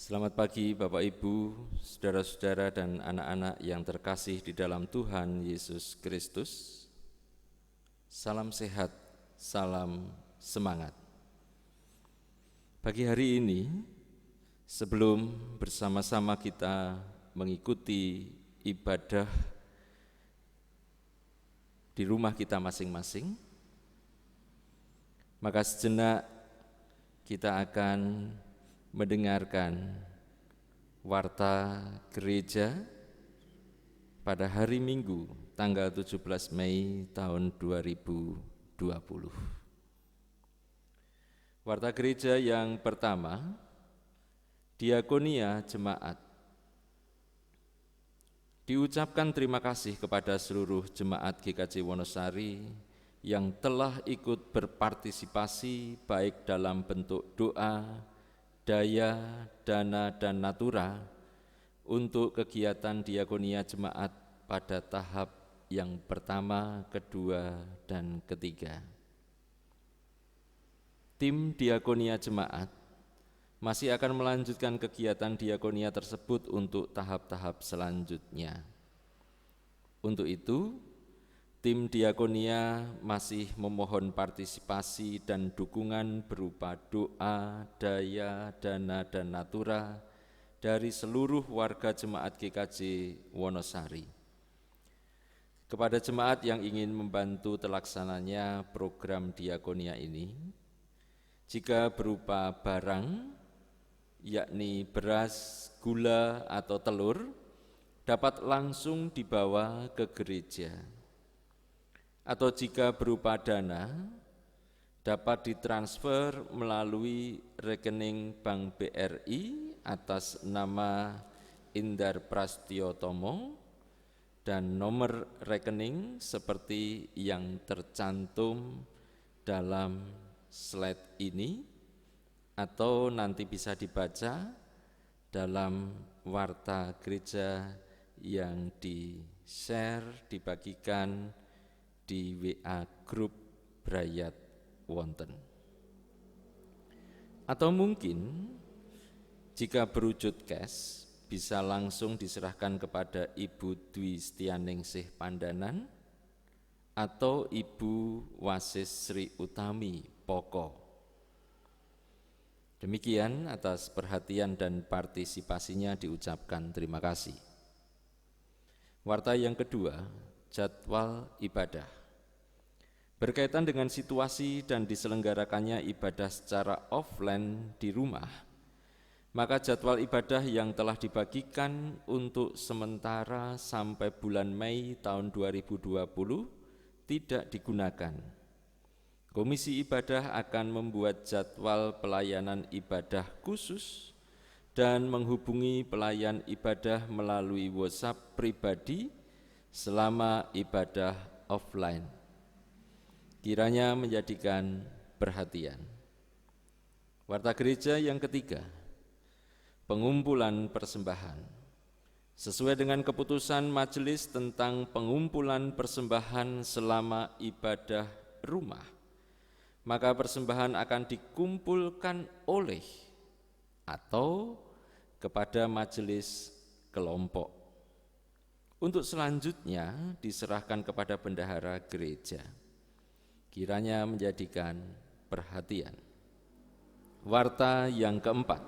Selamat pagi Bapak Ibu, saudara-saudara dan anak-anak yang terkasih di dalam Tuhan Yesus Kristus. Salam sehat, salam semangat. Pagi hari ini, sebelum bersama-sama kita mengikuti ibadah di rumah kita masing-masing, maka sejenak kita akan mendengarkan warta gereja pada hari Minggu tanggal 17 Mei tahun 2020. Warta gereja yang pertama, diakonia jemaat. Diucapkan terima kasih kepada seluruh jemaat GKJ Wonosari yang telah ikut berpartisipasi baik dalam bentuk doa, daya, dana, dan natura untuk kegiatan diakonia jemaat pada tahap yang pertama, kedua, dan ketiga. Tim diakonia jemaat masih akan melanjutkan kegiatan diakonia tersebut untuk tahap-tahap selanjutnya. Untuk itu, tim diakonia masih memohon partisipasi dan dukungan berupa doa, daya, dana, dan natura dari seluruh warga jemaat GKJ Wonosari. Kepada jemaat yang ingin membantu terlaksananya program diakonia ini, jika berupa barang, yakni beras, gula, atau telur, dapat langsung dibawa ke gereja. Atau jika berupa dana, dapat ditransfer melalui rekening Bank BRI atas nama Indar Prastiotomo dan nomor rekening seperti yang tercantum dalam slide ini atau nanti bisa dibaca dalam warta gereja yang di-share, dibagikan di WA grup Brayat Wonten. Atau mungkin jika berwujud cash bisa langsung diserahkan kepada Ibu Dwi Setianingsih Pandanan atau Ibu Wasis Sri Utami Poko. Demikian atas perhatian dan partisipasinya diucapkan terima kasih. Warta yang kedua, jadwal ibadah. Berkaitan dengan situasi dan diselenggarakannya ibadah secara offline di rumah, maka jadwal ibadah yang telah dibagikan untuk sementara sampai bulan Mei tahun 2020 tidak digunakan. Komisi ibadah akan membuat jadwal pelayanan ibadah khusus dan menghubungi pelayan ibadah melalui WhatsApp pribadi selama ibadah offline. Kiranya menjadikan perhatian. Warta gereja yang ketiga, pengumpulan persembahan. Sesuai dengan keputusan majelis tentang pengumpulan persembahan selama ibadah rumah, maka persembahan akan dikumpulkan oleh atau kepada majelis kelompok. Untuk selanjutnya diserahkan kepada bendahara gereja. Kiranya menjadikan perhatian. Warta yang keempat,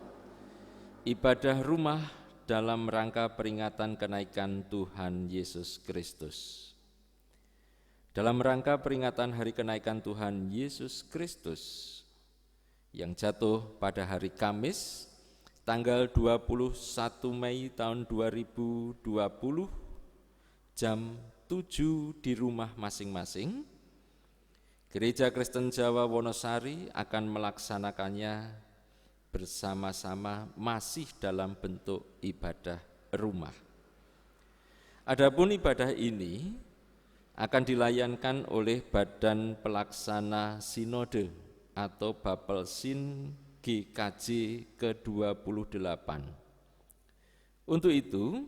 ibadah rumah dalam rangka peringatan kenaikan Tuhan Yesus Kristus. Dalam rangka peringatan hari kenaikan Tuhan Yesus Kristus yang jatuh pada hari Kamis, tanggal 21 Mei tahun 2020, jam 7 di rumah masing-masing, Gereja Kristen Jawa Wonosari akan melaksanakannya bersama-sama masih dalam bentuk ibadah rumah. Adapun ibadah ini akan dilayankan oleh Badan Pelaksana Sinode atau Bapelsin GKJ ke-28. Untuk itu,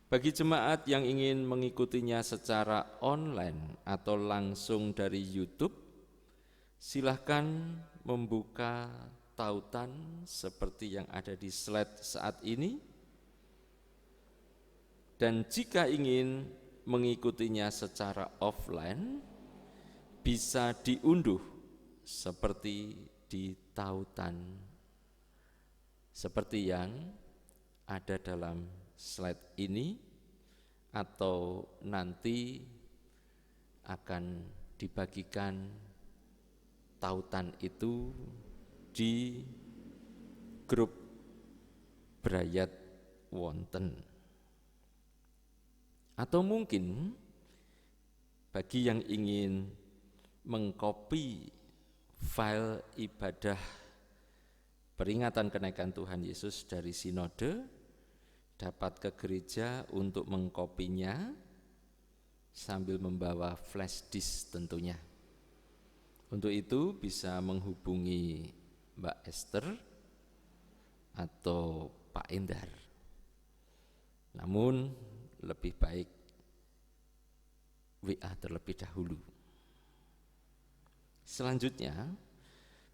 bagi jemaat yang ingin mengikutinya secara online atau langsung dari YouTube, silahkan membuka tautan seperti yang ada di slide saat ini. Dan jika ingin mengikutinya secara offline, bisa diunduh seperti di tautan, seperti yang ada dalam slide ini, atau nanti akan dibagikan tautan itu di grup Brayat wonten. Atau mungkin bagi yang ingin mengcopy file ibadah peringatan kenaikan Tuhan Yesus dari sinode, dapat ke gereja untuk mengkopinya sambil membawa flash disk tentunya. Untuk itu bisa menghubungi Mbak Esther atau Pak Endar. Namun lebih baik WA terlebih dahulu. Selanjutnya,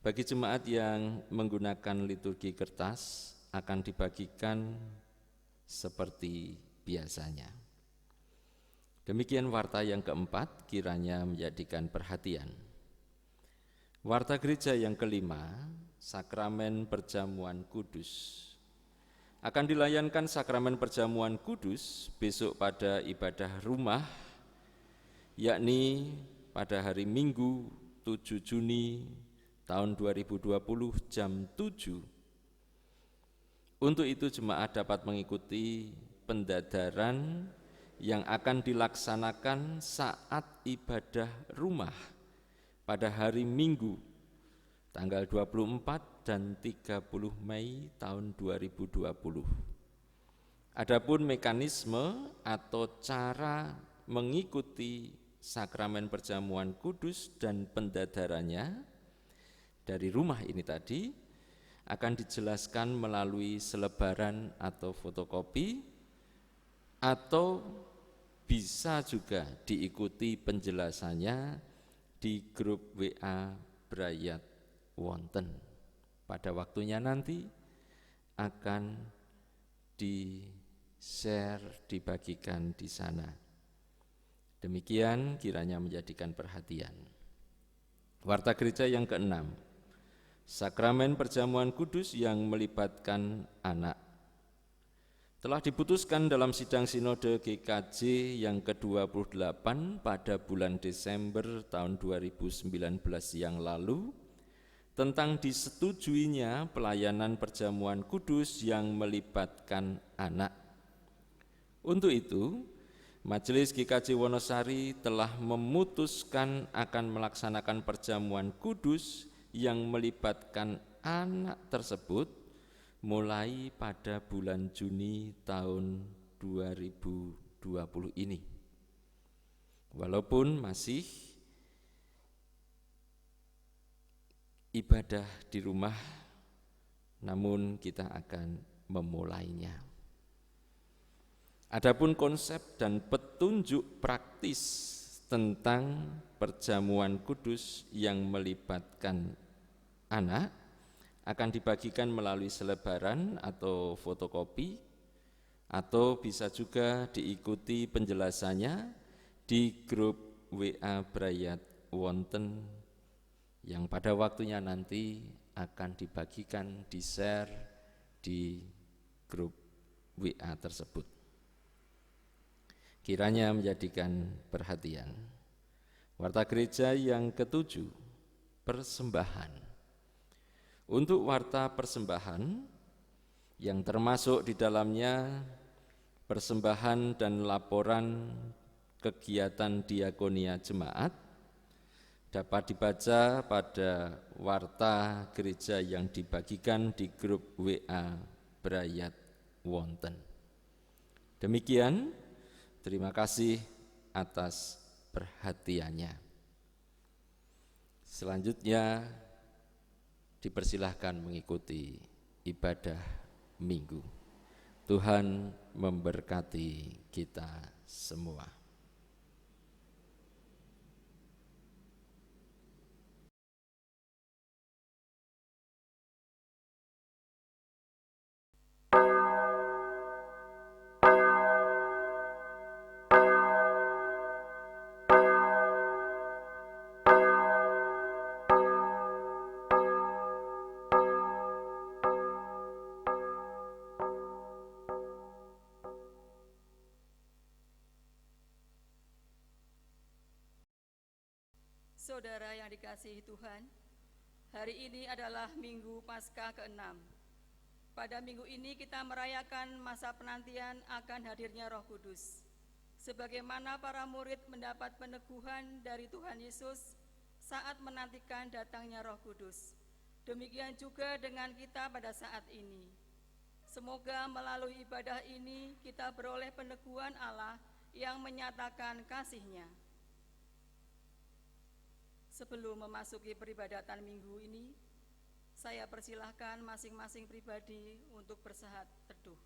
bagi jemaat yang menggunakan liturgi kertas akan dibagikan seperti biasanya. Demikian warta yang keempat, kiranya menjadikan perhatian. Warta gereja yang kelima, sakramen perjamuan kudus. Akan dilayankan sakramen perjamuan kudus besok pada ibadah rumah, yakni pada hari Minggu 7 Juni tahun 2020 jam 7. Untuk itu jemaat dapat mengikuti pendadaran yang akan dilaksanakan saat ibadah rumah pada hari Minggu tanggal 24 dan 30 Mei tahun 2020. Adapun mekanisme atau cara mengikuti sakramen perjamuan kudus dan pendadarannya dari rumah ini tadi akan dijelaskan melalui selebaran atau fotokopi, atau bisa juga diikuti penjelasannya di grup WA Brayat wonten. Pada waktunya nanti akan di-share, dibagikan di sana. Demikian kiranya menjadikan perhatian. Warta gereja yang keenam, sakramen perjamuan kudus yang melibatkan anak. Telah diputuskan dalam sidang sinode GKJ yang ke-28 pada bulan Desember tahun 2019 yang lalu, tentang disetujuinya pelayanan perjamuan kudus yang melibatkan anak. Untuk itu, Majelis GKJ Wonosari telah memutuskan akan melaksanakan perjamuan kudus yang melibatkan anak tersebut mulai pada bulan Juni tahun 2020 ini. Walaupun masih ibadah di rumah, namun kita akan memulainya. Adapun konsep dan petunjuk praktis tentang perjamuan kudus yang melibatkan anak akan dibagikan melalui selebaran atau fotokopi, atau bisa juga diikuti penjelasannya di grup WA Brayat wonten yang pada waktunya nanti akan dibagikan, di-share di grup WA tersebut. Kiranya menjadikan perhatian. Warta gereja yang ketujuh, persembahan. Untuk warta persembahan yang termasuk di dalamnya persembahan dan laporan kegiatan diakonia jemaat, dapat dibaca pada warta gereja yang dibagikan di grup WA Brayat wonten. Demikian, terima kasih atas perhatiannya. Selanjutnya dipersilahkan mengikuti ibadah Minggu. Tuhan memberkati kita semua. Saudara yang dikasihi Tuhan, hari ini adalah Minggu Paskah ke-6. Pada minggu ini kita merayakan masa penantian akan hadirnya Roh Kudus. Sebagaimana para murid mendapat peneguhan dari Tuhan Yesus saat menantikan datangnya Roh Kudus, demikian juga dengan kita pada saat ini. Semoga melalui ibadah ini kita beroleh peneguhan Allah yang menyatakan kasih-Nya. Sebelum memasuki peribadatan minggu ini, saya persilahkan masing-masing pribadi untuk bersahat teduh.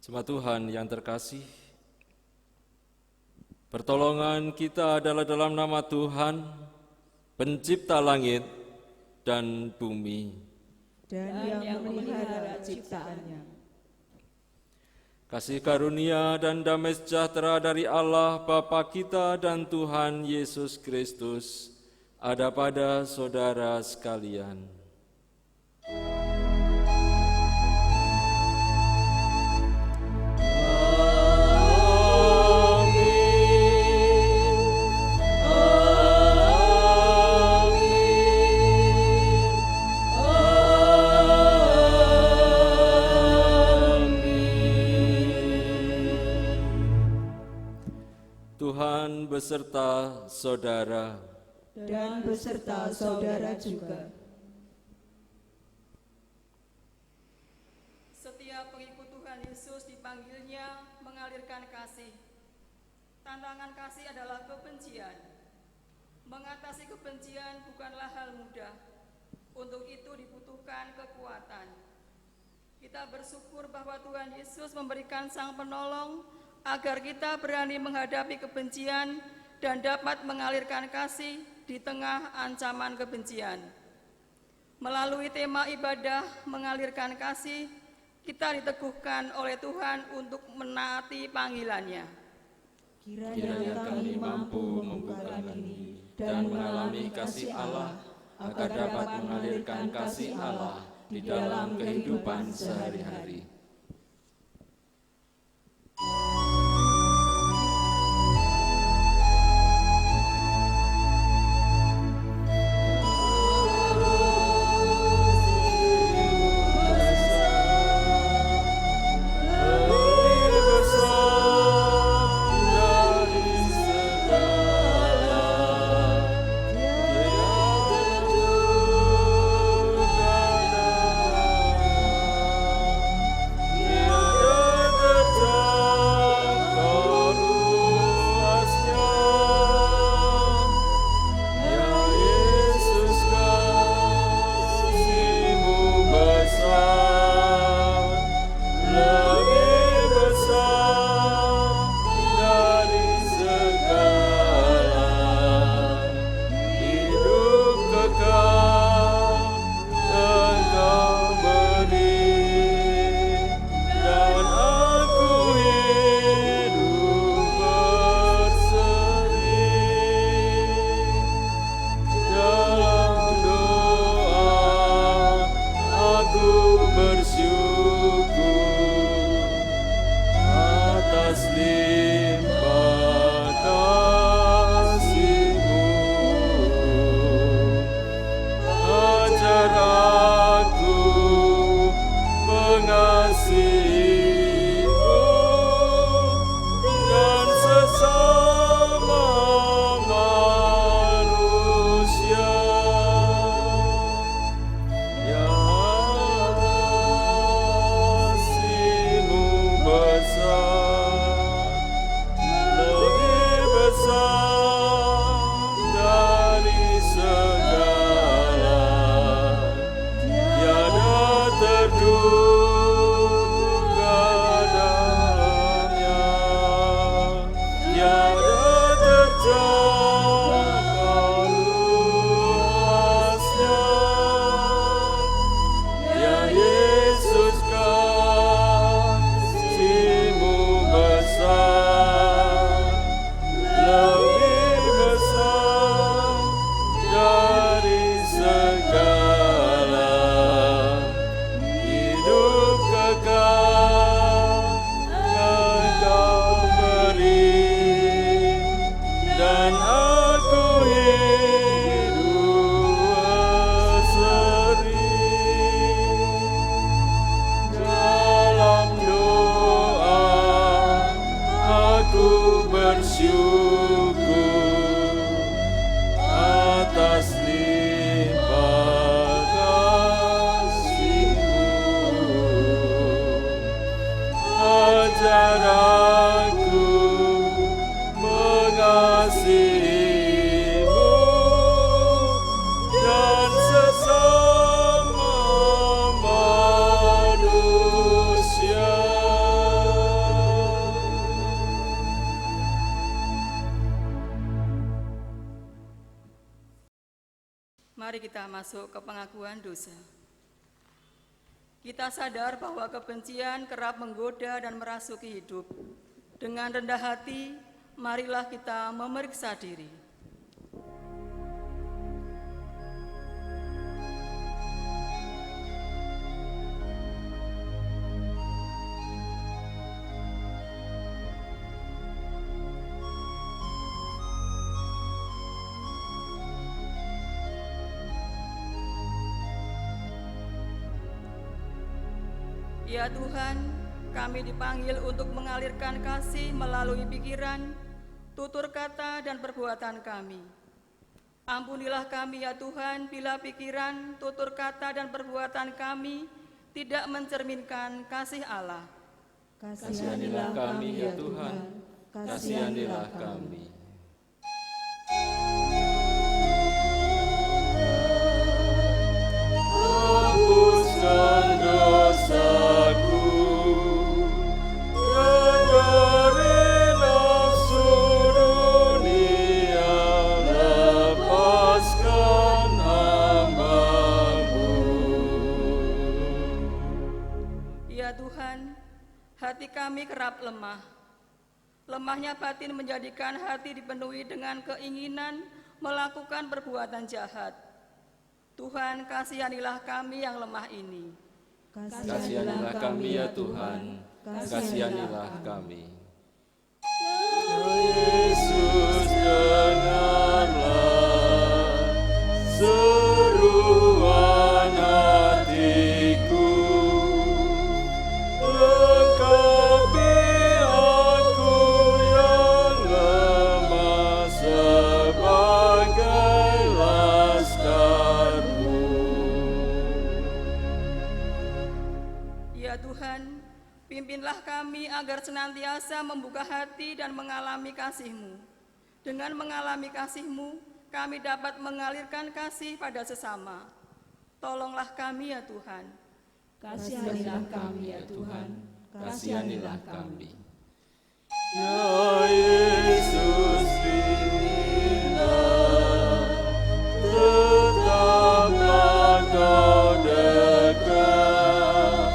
Jemaat Tuhan yang terkasih, pertolongan kita adalah dalam nama Tuhan, pencipta langit dan bumi, dan yang memelihara ciptaannya. Kasih karunia dan damai sejahtera dari Allah Bapa kita dan Tuhan Yesus Kristus ada pada saudara sekalian. Tuhan beserta saudara Dan beserta saudara juga. Setiap pengikut Tuhan Yesus dipanggilnya mengalirkan kasih. Tantangan kasih adalah kebencian. Mengatasi kebencian bukanlah hal mudah. Untuk itu dibutuhkan kekuatan. Kita bersyukur bahwa Tuhan Yesus memberikan Sang Penolong agar kita berani menghadapi kebencian dan dapat mengalirkan kasih di tengah ancaman kebencian. Melalui tema ibadah mengalirkan kasih, kita diteguhkan oleh Tuhan untuk menaati panggilannya. Kiranya kami mampu membuka diri dan mengalami kasih Allah, agar dapat mengalirkan kasih Allah di dalam kehidupan sehari-hari. Mari kita masuk ke pengakuan dosa. Kita sadar bahwa kebencian kerap menggoda dan merasuki hidup. Dengan rendah hati, marilah kita memeriksa diri. Ya Tuhan, kami dipanggil untuk mengalirkan kasih melalui pikiran, tutur kata, dan perbuatan kami. Ampunilah kami ya Tuhan bila pikiran, tutur kata, dan perbuatan kami tidak mencerminkan kasih Allah. Kasihanilah kami ya Tuhan, kasihanilah kami. Hapuskan dosaku, dari nafsu dunia, lepaskan hamba-Mu. Ya Tuhan, hati kami kerap lemah. Lemahnya batin menjadikan hati dipenuhi dengan keinginan melakukan perbuatan jahat. Tuhan, kasihanilah kami yang lemah ini. Kasihanilah kami ya Tuhan, kasihanilah kami. Ya Yesus, dengarlah seruan hatiku, lengkapi aku yang lemah sebagai laskarmu. Ya Tuhan, pimpinlah kami agar senantiasa membuka hati dan mengalami kasih-Mu. Dengan mengalami kasih-Mu, kami dapat mengalirkan kasih pada sesama. Tolonglah kami ya Tuhan. Kasihanilah kami ya Tuhan, kasihanilah kami. Ya Yesus, bimbinglah, tetaplah Kau dekat,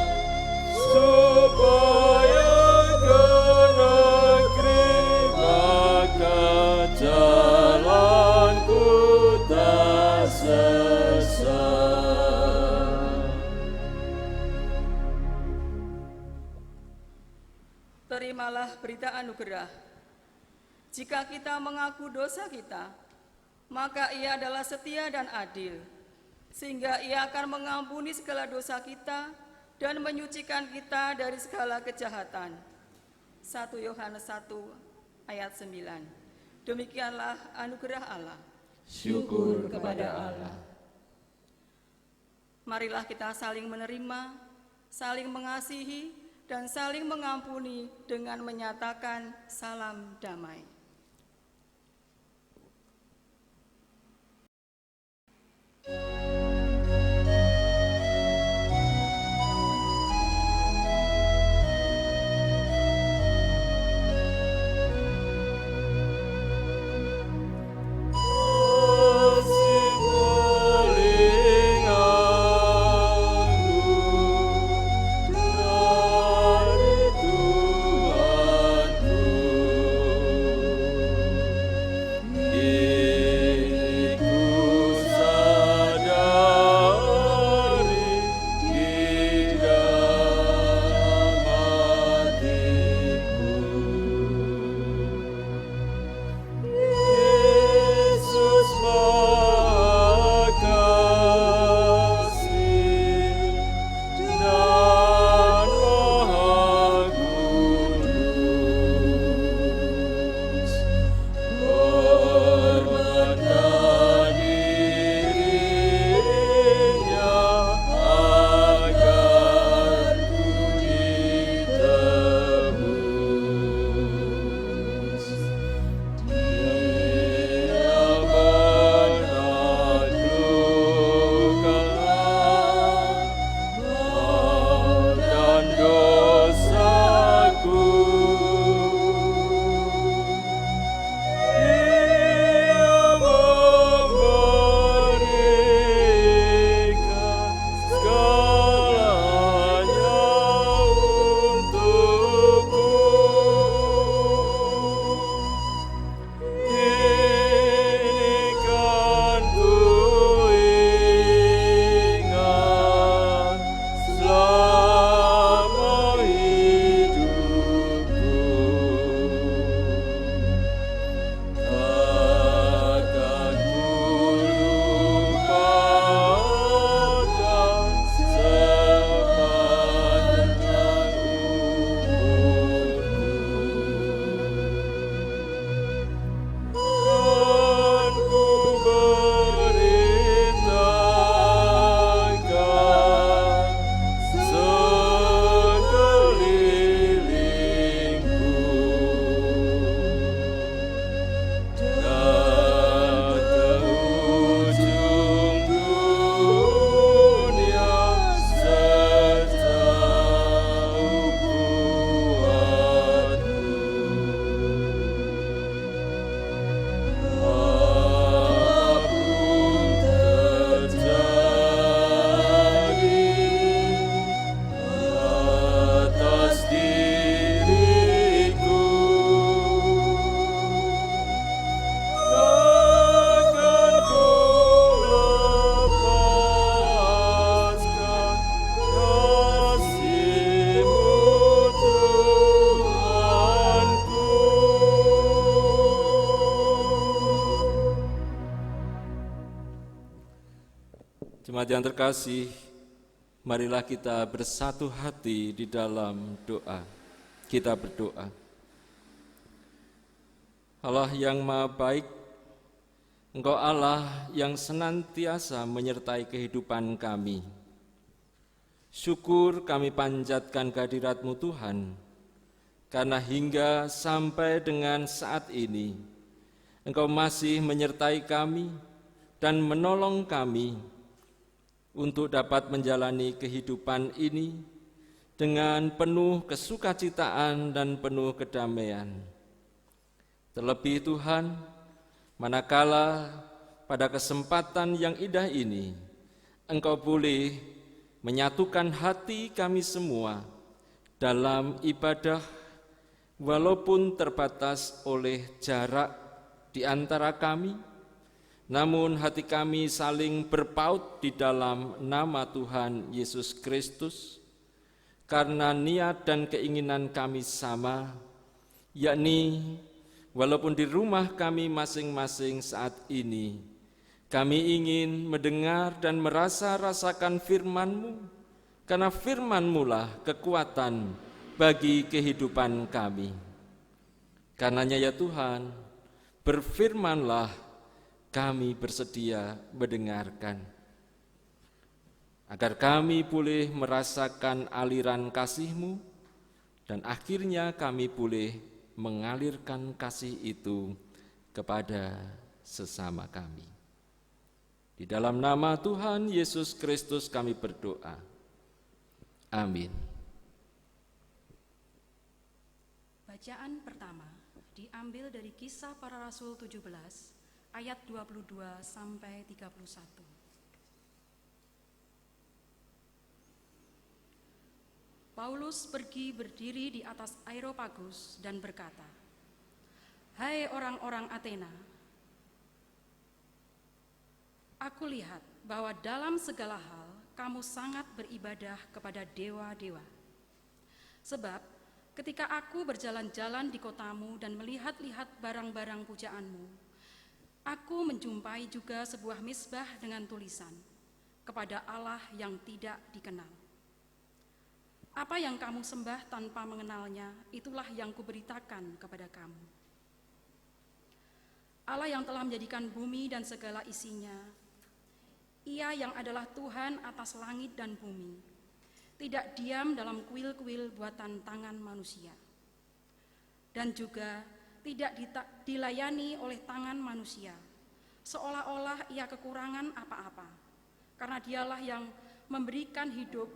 supaya ke negeri bakat jalanku tak sesat. Terimalah berita anugerah. Jika kita mengaku dosa kita, maka Ia adalah setia dan adil, sehingga Ia akan mengampuni segala dosa kita dan menyucikan kita dari segala kejahatan. 1 Yohanes 1 ayat 9. Demikianlah anugerah Allah. Syukur kepada Allah. Marilah kita saling menerima, saling mengasihi, dan saling mengampuni dengan menyatakan salam damai. Ku sadar Jemaat yang terkasih, marilah kita bersatu hati di dalam doa. Kita berdoa. Allah yang Maha Baik, Engkau Allah yang senantiasa menyertai kehidupan kami. Syukur kami panjatkan kehadirat-Mu Tuhan, karena hingga sampai dengan saat ini, Engkau masih menyertai kami dan menolong kami untuk dapat menjalani kehidupan ini dengan penuh kesukacitaan dan penuh kedamaian. Terlebih Tuhan, manakala pada kesempatan yang indah ini, Engkau boleh menyatukan hati kami semua dalam ibadah, walaupun terbatas oleh jarak di antara kami, namun hati kami saling berpaut di dalam nama Tuhan Yesus Kristus, karena niat dan keinginan kami sama, yakni walaupun di rumah kami masing-masing saat ini, kami ingin mendengar dan rasakan firman-Mu, karena firman-Mu lah kekuatan bagi kehidupan kami. Karenanya ya Tuhan, berfirmanlah, kami bersedia mendengarkan, agar kami boleh merasakan aliran kasih-Mu, dan akhirnya kami boleh mengalirkan kasih itu kepada sesama kami. Di dalam nama Tuhan Yesus Kristus kami berdoa. Amin. Bacaan pertama diambil dari Kisah Para Rasul 17 ayat 22 sampai 31. Paulus pergi berdiri di atas Areopagus dan berkata, "Hai orang-orang Athena, aku lihat bahwa dalam segala hal kamu sangat beribadah kepada dewa-dewa. Sebab ketika aku berjalan-jalan di kotamu dan melihat-lihat barang-barang pujaanmu, aku menjumpai juga sebuah misbah dengan tulisan, kepada Allah yang tidak dikenal. Apa yang kamu sembah tanpa mengenalnya, itulah yang kuberitakan kepada kamu. Allah yang telah menjadikan bumi dan segala isinya, Ia yang adalah Tuhan atas langit dan bumi, tidak diam dalam kuil-kuil buatan tangan manusia, dan juga tidak dilayani oleh tangan manusia, seolah-olah Ia kekurangan apa-apa, karena Dialah yang memberikan hidup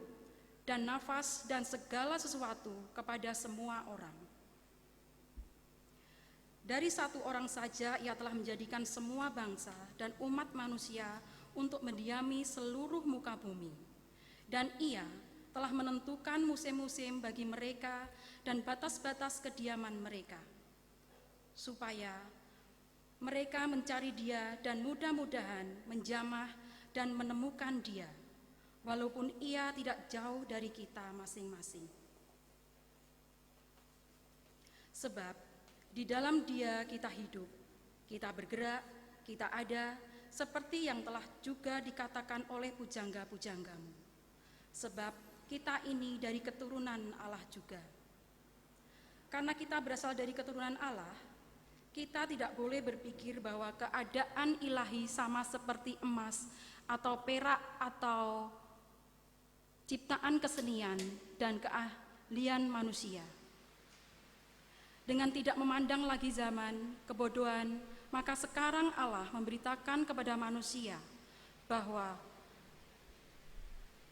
dan nafas dan segala sesuatu kepada semua orang. Dari satu orang saja Ia telah menjadikan semua bangsa dan umat manusia untuk mendiami seluruh muka bumi, dan Ia telah menentukan musim-musim bagi mereka dan batas-batas kediaman mereka, supaya mereka mencari Dia dan mudah-mudahan menjamah dan menemukan Dia, walaupun Ia tidak jauh dari kita masing-masing. Sebab di dalam Dia kita hidup, kita bergerak, kita ada, seperti yang telah juga dikatakan oleh pujangga-pujanggamu. Sebab kita ini dari keturunan Allah juga. Karena kita berasal dari keturunan Allah, kita tidak boleh berpikir bahwa keadaan ilahi sama seperti emas atau perak atau ciptaan kesenian dan keahlian manusia. Dengan tidak memandang lagi zaman, kebodohan, maka sekarang Allah memberitakan kepada manusia bahwa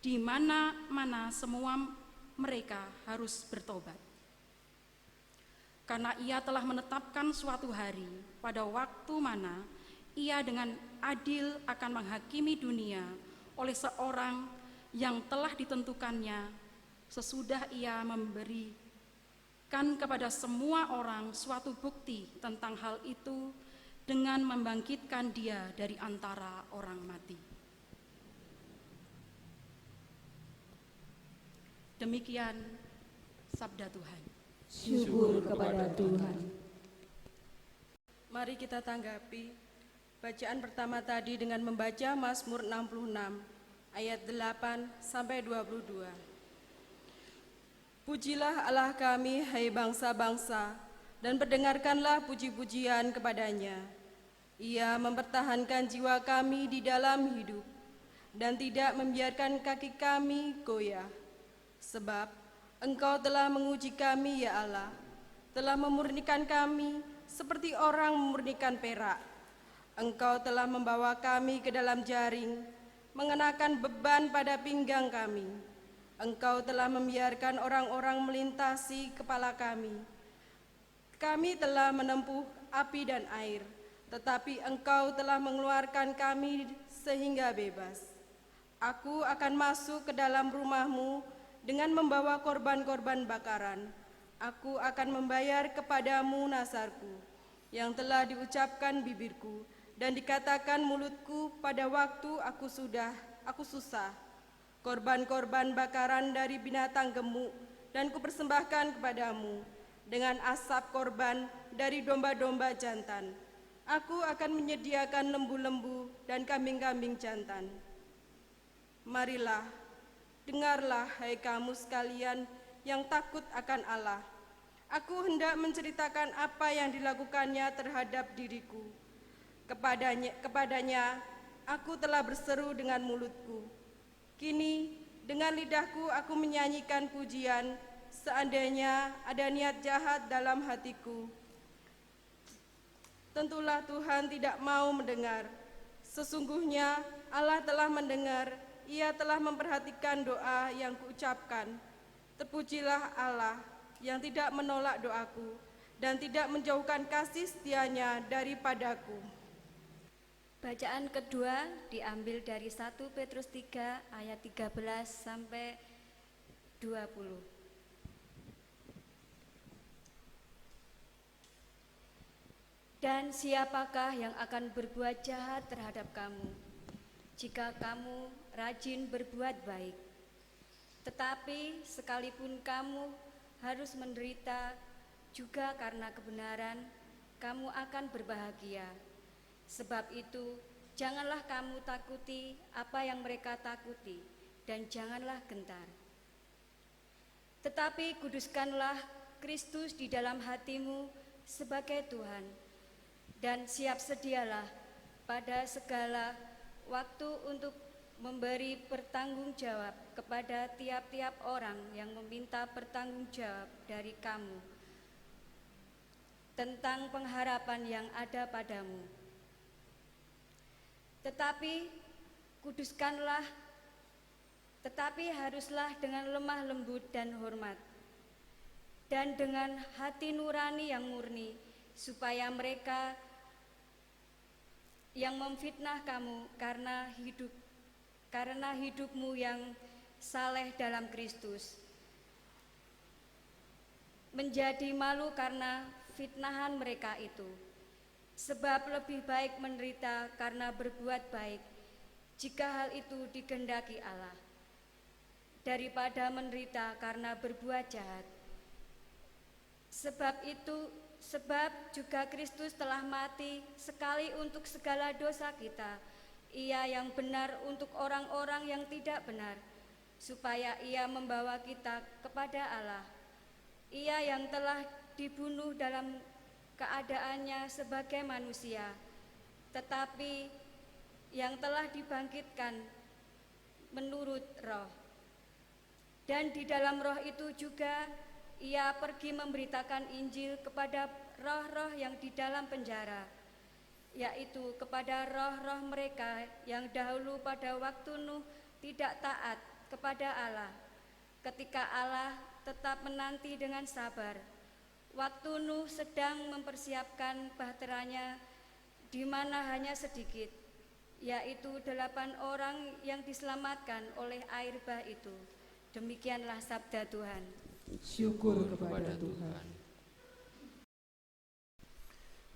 di mana-mana semua mereka harus bertobat. Karena Ia telah menetapkan suatu hari pada waktu mana Ia dengan adil akan menghakimi dunia oleh seorang yang telah ditentukannya sesudah Ia memberikan kepada semua orang suatu bukti tentang hal itu dengan membangkitkan Dia dari antara orang mati. Demikian sabda Tuhan. Syukur kepada Tuhan. Mari kita tanggapi bacaan pertama tadi dengan membaca Mazmur 66 ayat 8 sampai 22. Pujilah Allah kami, hai bangsa-bangsa, dan perdengarkanlah puji-pujian kepadanya. Ia mempertahankan jiwa kami di dalam hidup dan tidak membiarkan kaki kami goyah. Sebab Engkau telah menguji kami, ya Allah, telah memurnikan kami seperti orang memurnikan perak. Engkau telah membawa kami ke dalam jaring, mengenakan beban pada pinggang kami. Engkau telah membiarkan orang-orang melintasi kepala kami. Kami telah menempuh api dan air, tetapi Engkau telah mengeluarkan kami sehingga bebas. Aku akan masuk ke dalam rumah-Mu dengan membawa korban-korban bakaran. Aku akan membayar kepadamu nasarku yang telah diucapkan bibirku dan dikatakan mulutku pada waktu aku susah. Korban-korban bakaran dari binatang gemuk dan kupersembahkan kepadamu dengan asap korban dari domba-domba jantan. Aku akan menyediakan lembu-lembu dan kambing-kambing jantan. Marilah, dengarlah hai kamu sekalian yang takut akan Allah. Aku hendak menceritakan apa yang dilakukannya terhadap diriku. Kepadanya aku telah berseru dengan mulutku. Kini dengan lidahku aku menyanyikan pujian, seandainya ada niat jahat dalam hatiku. Tentulah Tuhan tidak mau mendengar. Sesungguhnya Allah telah mendengar, Ia telah memperhatikan doa yang kuucapkan. Terpujilah Allah yang tidak menolak doaku dan tidak menjauhkan kasih setianya daripadaku. Bacaan kedua diambil dari 1 Petrus 3 ayat 13 sampai 20. Dan siapakah yang akan berbuat jahat terhadap kamu, jika kamu rajin berbuat baik? Tetapi sekalipun kamu harus menderita juga karena kebenaran, kamu akan berbahagia. Sebab itu, janganlah kamu takuti apa yang mereka takuti, dan janganlah gentar. Tetapi kuduskanlah Kristus di dalam hatimu sebagai Tuhan, dan siap sedialah pada segala waktu untuk memberi pertanggungjawab kepada tiap-tiap orang yang meminta pertanggungjawab dari kamu tentang pengharapan yang ada padamu. Tetapi haruslah dengan lemah lembut dan hormat, dan dengan hati nurani yang murni, supaya mereka yang memfitnah kamu karena hidupmu yang saleh dalam Kristus menjadi malu karena fitnahan mereka itu. Sebab lebih baik menderita karena berbuat baik, jika hal itu dikehendaki Allah, daripada menderita karena berbuat jahat. Sebab juga Kristus telah mati sekali untuk segala dosa kita, Ia yang benar untuk orang-orang yang tidak benar, supaya Ia membawa kita kepada Allah. Ia yang telah dibunuh dalam keadaannya sebagai manusia, tetapi yang telah dibangkitkan menurut Roh. Dan di dalam Roh itu juga Ia pergi memberitakan Injil kepada roh-roh yang di dalam penjara, yaitu kepada roh-roh mereka yang dahulu pada waktu Nuh tidak taat kepada Allah, ketika Allah tetap menanti dengan sabar, waktu Nuh sedang mempersiapkan bahteranya, di mana hanya sedikit, yaitu 8 orang yang diselamatkan oleh air bah itu. Demikianlah sabda Tuhan. Syukur kepada Tuhan.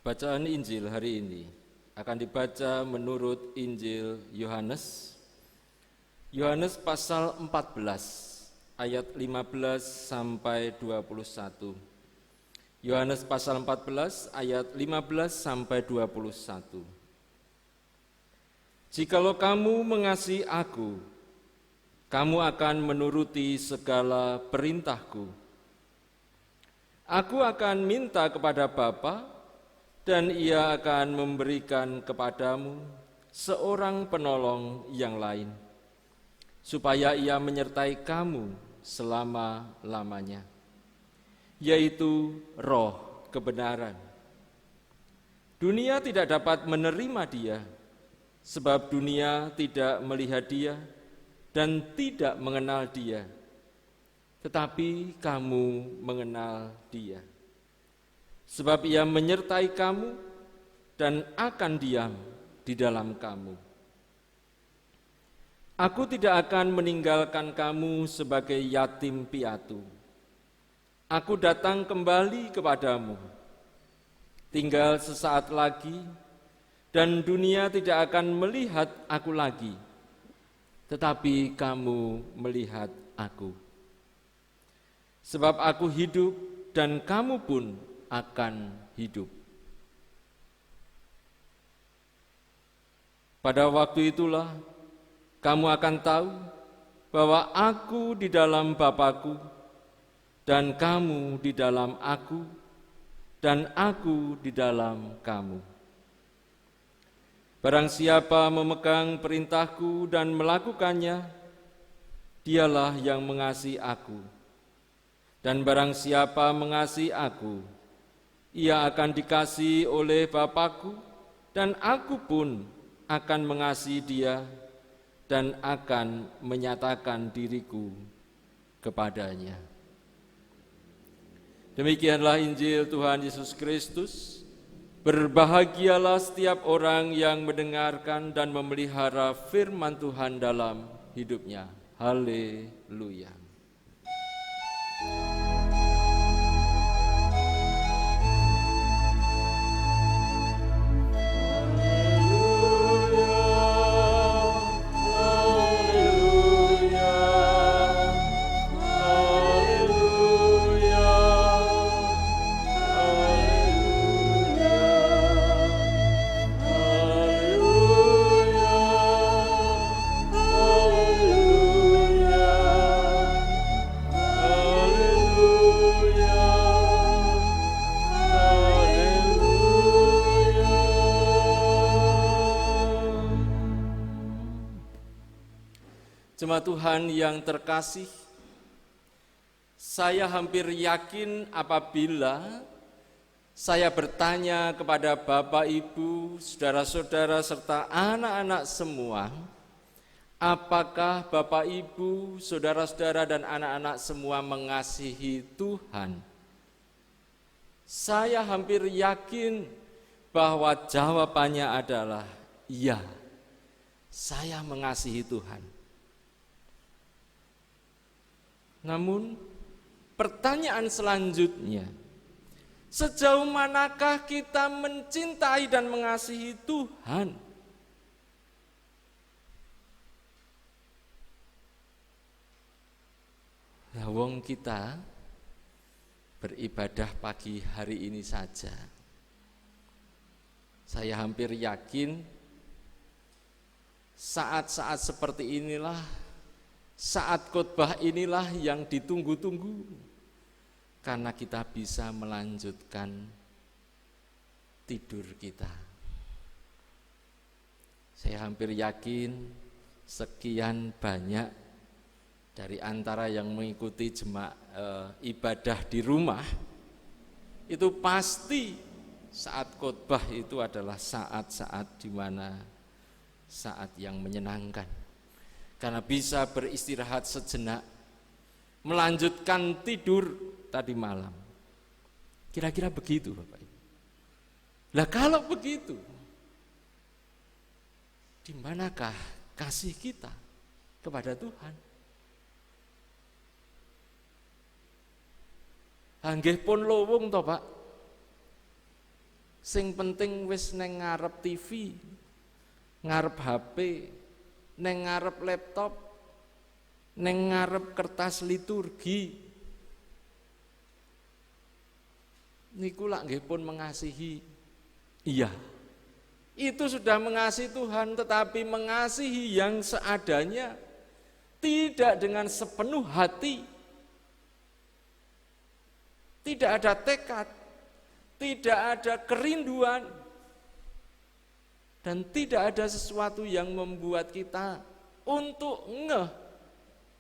Bacaan Injil hari ini akan dibaca menurut Injil Yohanes. Yohanes pasal 14 ayat 15 sampai 21. Yohanes pasal 14 ayat 15 sampai 21. Jikalau kamu mengasihi aku, kamu akan menuruti segala perintahku. Aku akan minta kepada Bapa, dan Ia akan memberikan kepadamu seorang penolong yang lain, supaya Ia menyertai kamu selama-lamanya, yaitu Roh kebenaran. Dunia tidak dapat menerima Dia, sebab dunia tidak melihat Dia dan tidak mengenal Dia, tetapi kamu mengenal Dia, sebab Ia menyertai kamu dan akan diam di dalam kamu. Aku tidak akan meninggalkan kamu sebagai yatim piatu. Aku datang kembali kepadamu. Tinggal sesaat lagi, dan dunia tidak akan melihat aku lagi, tetapi kamu melihat aku. Sebab aku hidup dan kamu pun akan hidup. Pada waktu itulah kamu akan tahu bahwa aku di dalam Bapa-Ku dan kamu di dalam aku dan aku di dalam kamu. Barang siapa memegang perintahku dan melakukannya, dialah yang mengasihi aku. Dan barang siapa mengasihi aku, ia akan dikasihi oleh Bapa-Ku, dan aku pun akan mengasihi dia dan akan menyatakan diriku kepadanya. Demikianlah Injil Tuhan Yesus Kristus. Berbahagialah setiap orang yang mendengarkan dan memelihara firman Tuhan dalam hidupnya. Haleluya. Jemaat Tuhan yang terkasih, saya hampir yakin apabila saya bertanya kepada Bapak, Ibu, saudara-saudara, serta anak-anak semua, apakah Bapak, Ibu, saudara-saudara, dan anak-anak semua mengasihi Tuhan? Saya hampir yakin bahwa jawabannya adalah iya, saya mengasihi Tuhan. Namun pertanyaan selanjutnya, sejauh manakah kita mencintai dan mengasihi Tuhan? Nah, wong kita beribadah pagi hari ini saja. Saya hampir yakin saat-saat seperti inilah, saat khotbah inilah yang ditunggu-tunggu, karena kita bisa melanjutkan tidur kita. Saya hampir yakin sekian banyak dari antara yang mengikuti ibadah di rumah, itu pasti saat khotbah itu adalah saat-saat di mana saat yang menyenangkan. Karena bisa beristirahat sejenak, melanjutkan tidur tadi malam. Kira-kira begitu Bapak Ibu. Lah kalau begitu, di manakah kasih kita kepada Tuhan? Nggih pun lowong to, Pak. Sing penting wis neng ngarep TV, ngarep HP, neng ngarep laptop, neng ngarep kertas liturgi. Niku lak nggih pun mengasihi. Iya, itu sudah mengasihi Tuhan, tetapi mengasihi yang seadanya, tidak dengan sepenuh hati, tidak ada tekad, tidak ada kerinduan, dan tidak ada sesuatu yang membuat kita untuk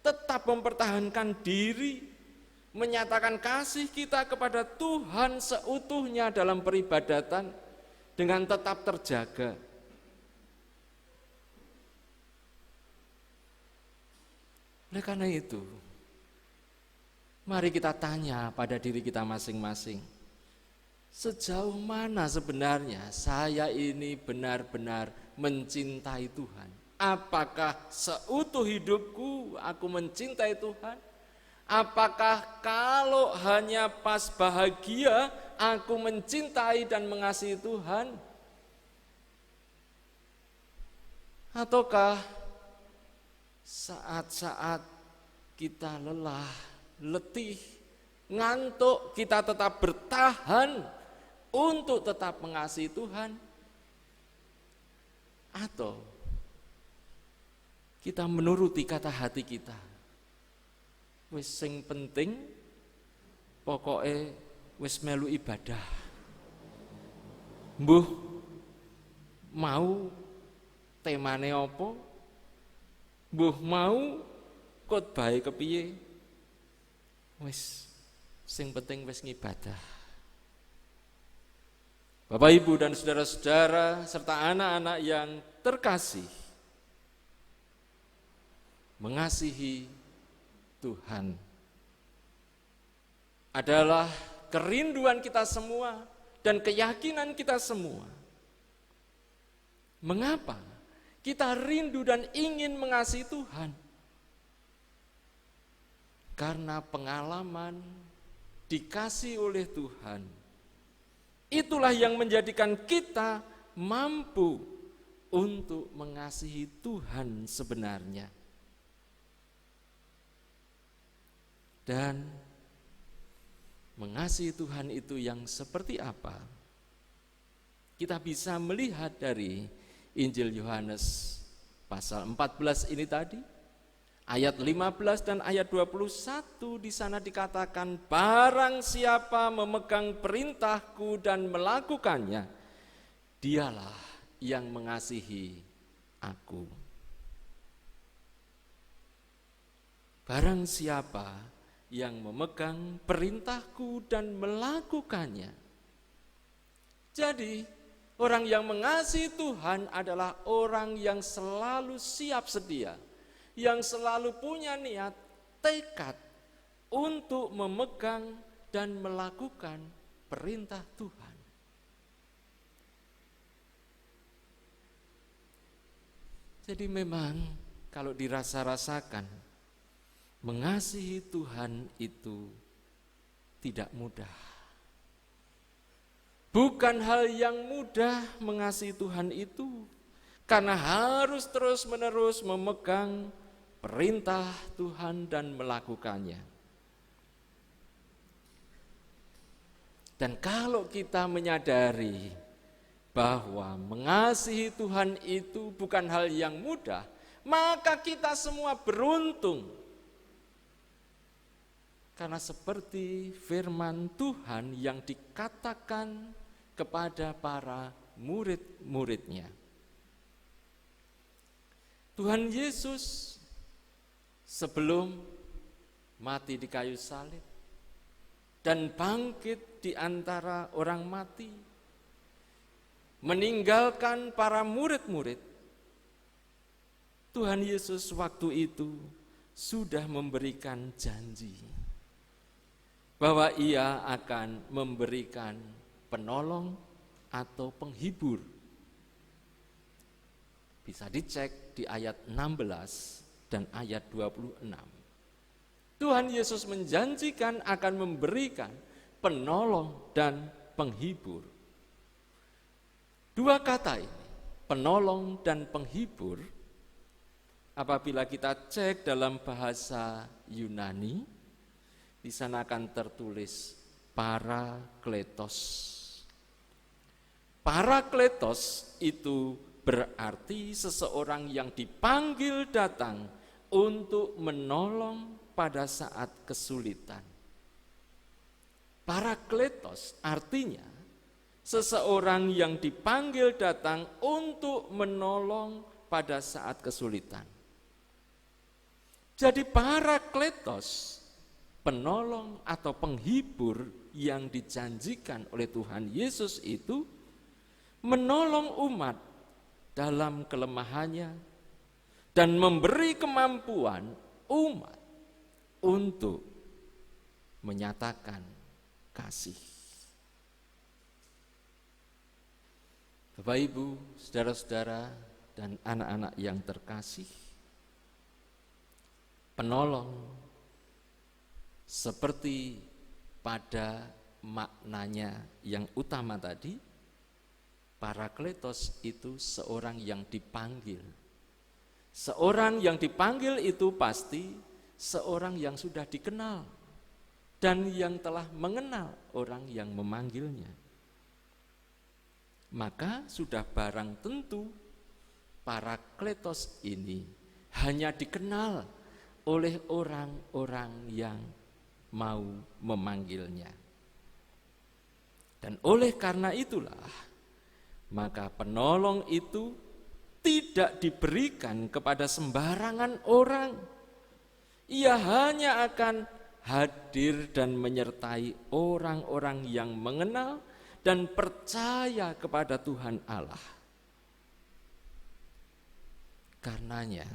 tetap mempertahankan diri, menyatakan kasih kita kepada Tuhan seutuhnya dalam peribadatan dengan tetap terjaga. Oleh karena itu, mari kita tanya pada diri kita masing-masing, sejauh mana sebenarnya saya ini benar-benar mencintai Tuhan? Apakah seutuh hidupku aku mencintai Tuhan? Apakah kalau hanya pas bahagia aku mencintai dan mengasihi Tuhan? Ataukah saat-saat kita lelah, letih, ngantuk, kita tetap bertahan untuk tetap mengasihi Tuhan? Atau kita menuruti kata hati kita, wis sing penting pokoknya wis melu ibadah, mbuh mau temane apa, mbuh mau khotbahe kepiye, wis sing penting wis ngibadah. Bapak, Ibu, dan saudara-saudara serta anak-anak yang terkasih, mengasihi Tuhan adalah kerinduan kita semua dan keyakinan kita semua. Mengapa kita rindu dan ingin mengasihi Tuhan? Karena pengalaman dikasih oleh Tuhan, itulah yang menjadikan kita mampu untuk mengasihi Tuhan sebenarnya. Dan mengasihi Tuhan itu yang seperti apa? Kita bisa melihat dari Injil Yohanes pasal 14 ini tadi, ayat 15 dan ayat 21, di sana dikatakan, barang siapa memegang perintahku dan melakukannya, dialah yang mengasihi aku. Barang siapa yang memegang perintahku dan melakukannya. Jadi, orang yang mengasihi Tuhan adalah orang yang selalu siap sedia, yang selalu punya niat, tekad untuk memegang dan melakukan perintah Tuhan. Jadi memang kalau dirasa-rasakan, mengasihi Tuhan itu tidak mudah. Bukan hal yang mudah mengasihi Tuhan itu, karena harus terus-menerus memegang perintah Tuhan dan melakukannya. Dan kalau kita menyadari bahwa mengasihi Tuhan itu bukan hal yang mudah, maka kita semua beruntung. Karena seperti firman Tuhan yang dikatakan kepada para murid-muridnya. Tuhan Yesus sebelum mati di kayu salib dan bangkit di antara orang mati, meninggalkan para murid-murid, Tuhan Yesus waktu itu sudah memberikan janji bahwa Ia akan memberikan penolong atau penghibur. Bisa dicek di ayat 16 dan ayat 26. Tuhan Yesus menjanjikan akan memberikan penolong dan penghibur. Dua kata ini, penolong dan penghibur, apabila kita cek dalam bahasa Yunani, di sana akan tertulis parakletos. Parakletos itu berarti seseorang yang dipanggil datang untuk menolong pada saat kesulitan. Parakletos artinya seseorang yang dipanggil datang untuk menolong pada saat kesulitan. Jadi parakletos, penolong atau penghibur yang dijanjikan oleh Tuhan Yesus itu menolong umat dalam kelemahannya dan memberi kemampuan umat untuk menyatakan kasih. Bapak, Ibu, saudara-saudara, dan anak-anak yang terkasih, penolong seperti pada maknanya yang utama tadi, parakletos itu seorang yang dipanggil. Seorang yang dipanggil itu pasti seorang yang sudah dikenal dan yang telah mengenal orang yang memanggilnya. Maka sudah barang tentu parakletos ini hanya dikenal oleh orang-orang yang mau memanggilnya. Dan oleh karena itulah, maka penolong itu tidak diberikan kepada sembarangan orang. Ia hanya akan hadir dan menyertai orang-orang yang mengenal dan percaya kepada Tuhan Allah. Karenanya,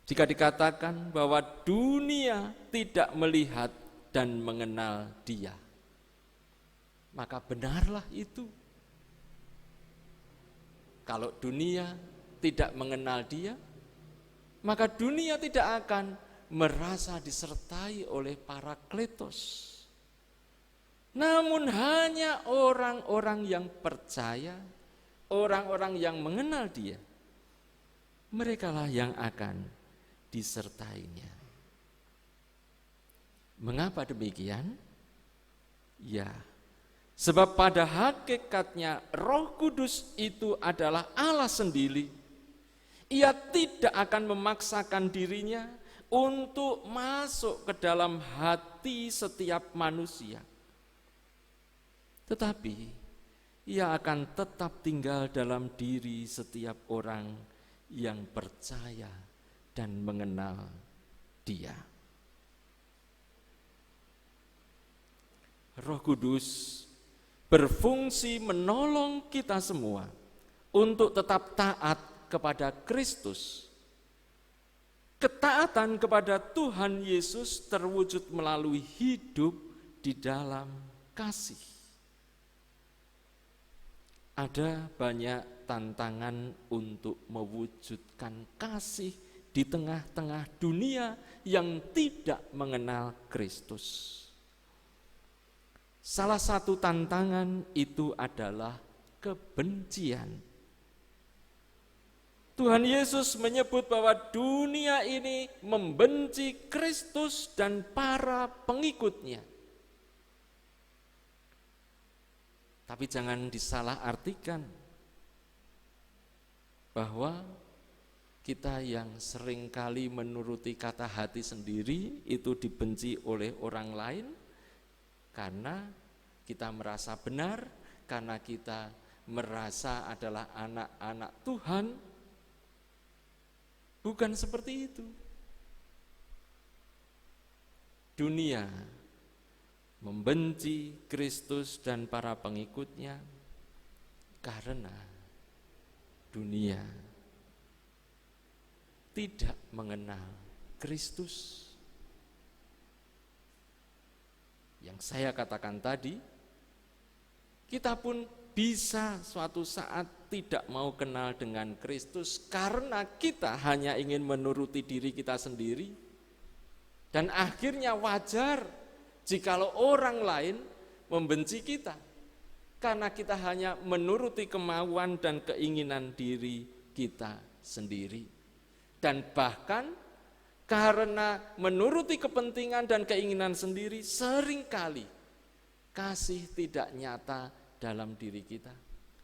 jika dikatakan bahwa dunia tidak melihat dan mengenal Dia, maka benarlah itu. Kalau dunia tidak mengenal Dia, maka dunia tidak akan merasa disertai oleh parakletos. Namun hanya orang-orang yang percaya, orang-orang yang mengenal Dia, merekalah yang akan disertainya. Mengapa demikian? Ya, sebab pada hakikatnya Roh Kudus itu adalah Allah sendiri. Ia tidak akan memaksakan dirinya untuk masuk ke dalam hati setiap manusia. Tetapi Ia akan tetap tinggal dalam diri setiap orang yang percaya dan mengenal Dia. Roh Kudus berfungsi menolong kita semua untuk tetap taat kepada Kristus. Ketaatan kepada Tuhan Yesus terwujud melalui hidup di dalam kasih. Ada banyak tantangan untuk mewujudkan kasih di tengah-tengah dunia yang tidak mengenal Kristus. Salah satu tantangan itu adalah kebencian. Tuhan Yesus menyebut bahwa dunia ini membenci Kristus dan para pengikutnya. Tapi jangan disalahartikan bahwa kita yang seringkali menuruti kata hati sendiri itu dibenci oleh orang lain karena kita merasa benar, karena kita merasa adalah anak-anak Tuhan. Bukan seperti itu. Dunia membenci Kristus dan para pengikutnya karena dunia tidak mengenal Kristus. Yang saya katakan tadi, kita pun bisa suatu saat tidak mau kenal dengan Kristus karena kita hanya ingin menuruti diri kita sendiri. Dan akhirnya wajar jikalau orang lain membenci kita karena kita hanya menuruti kemauan dan keinginan diri kita sendiri. Dan bahkan karena menuruti kepentingan dan keinginan sendiri, seringkali kasih tidak nyata dalam diri kita.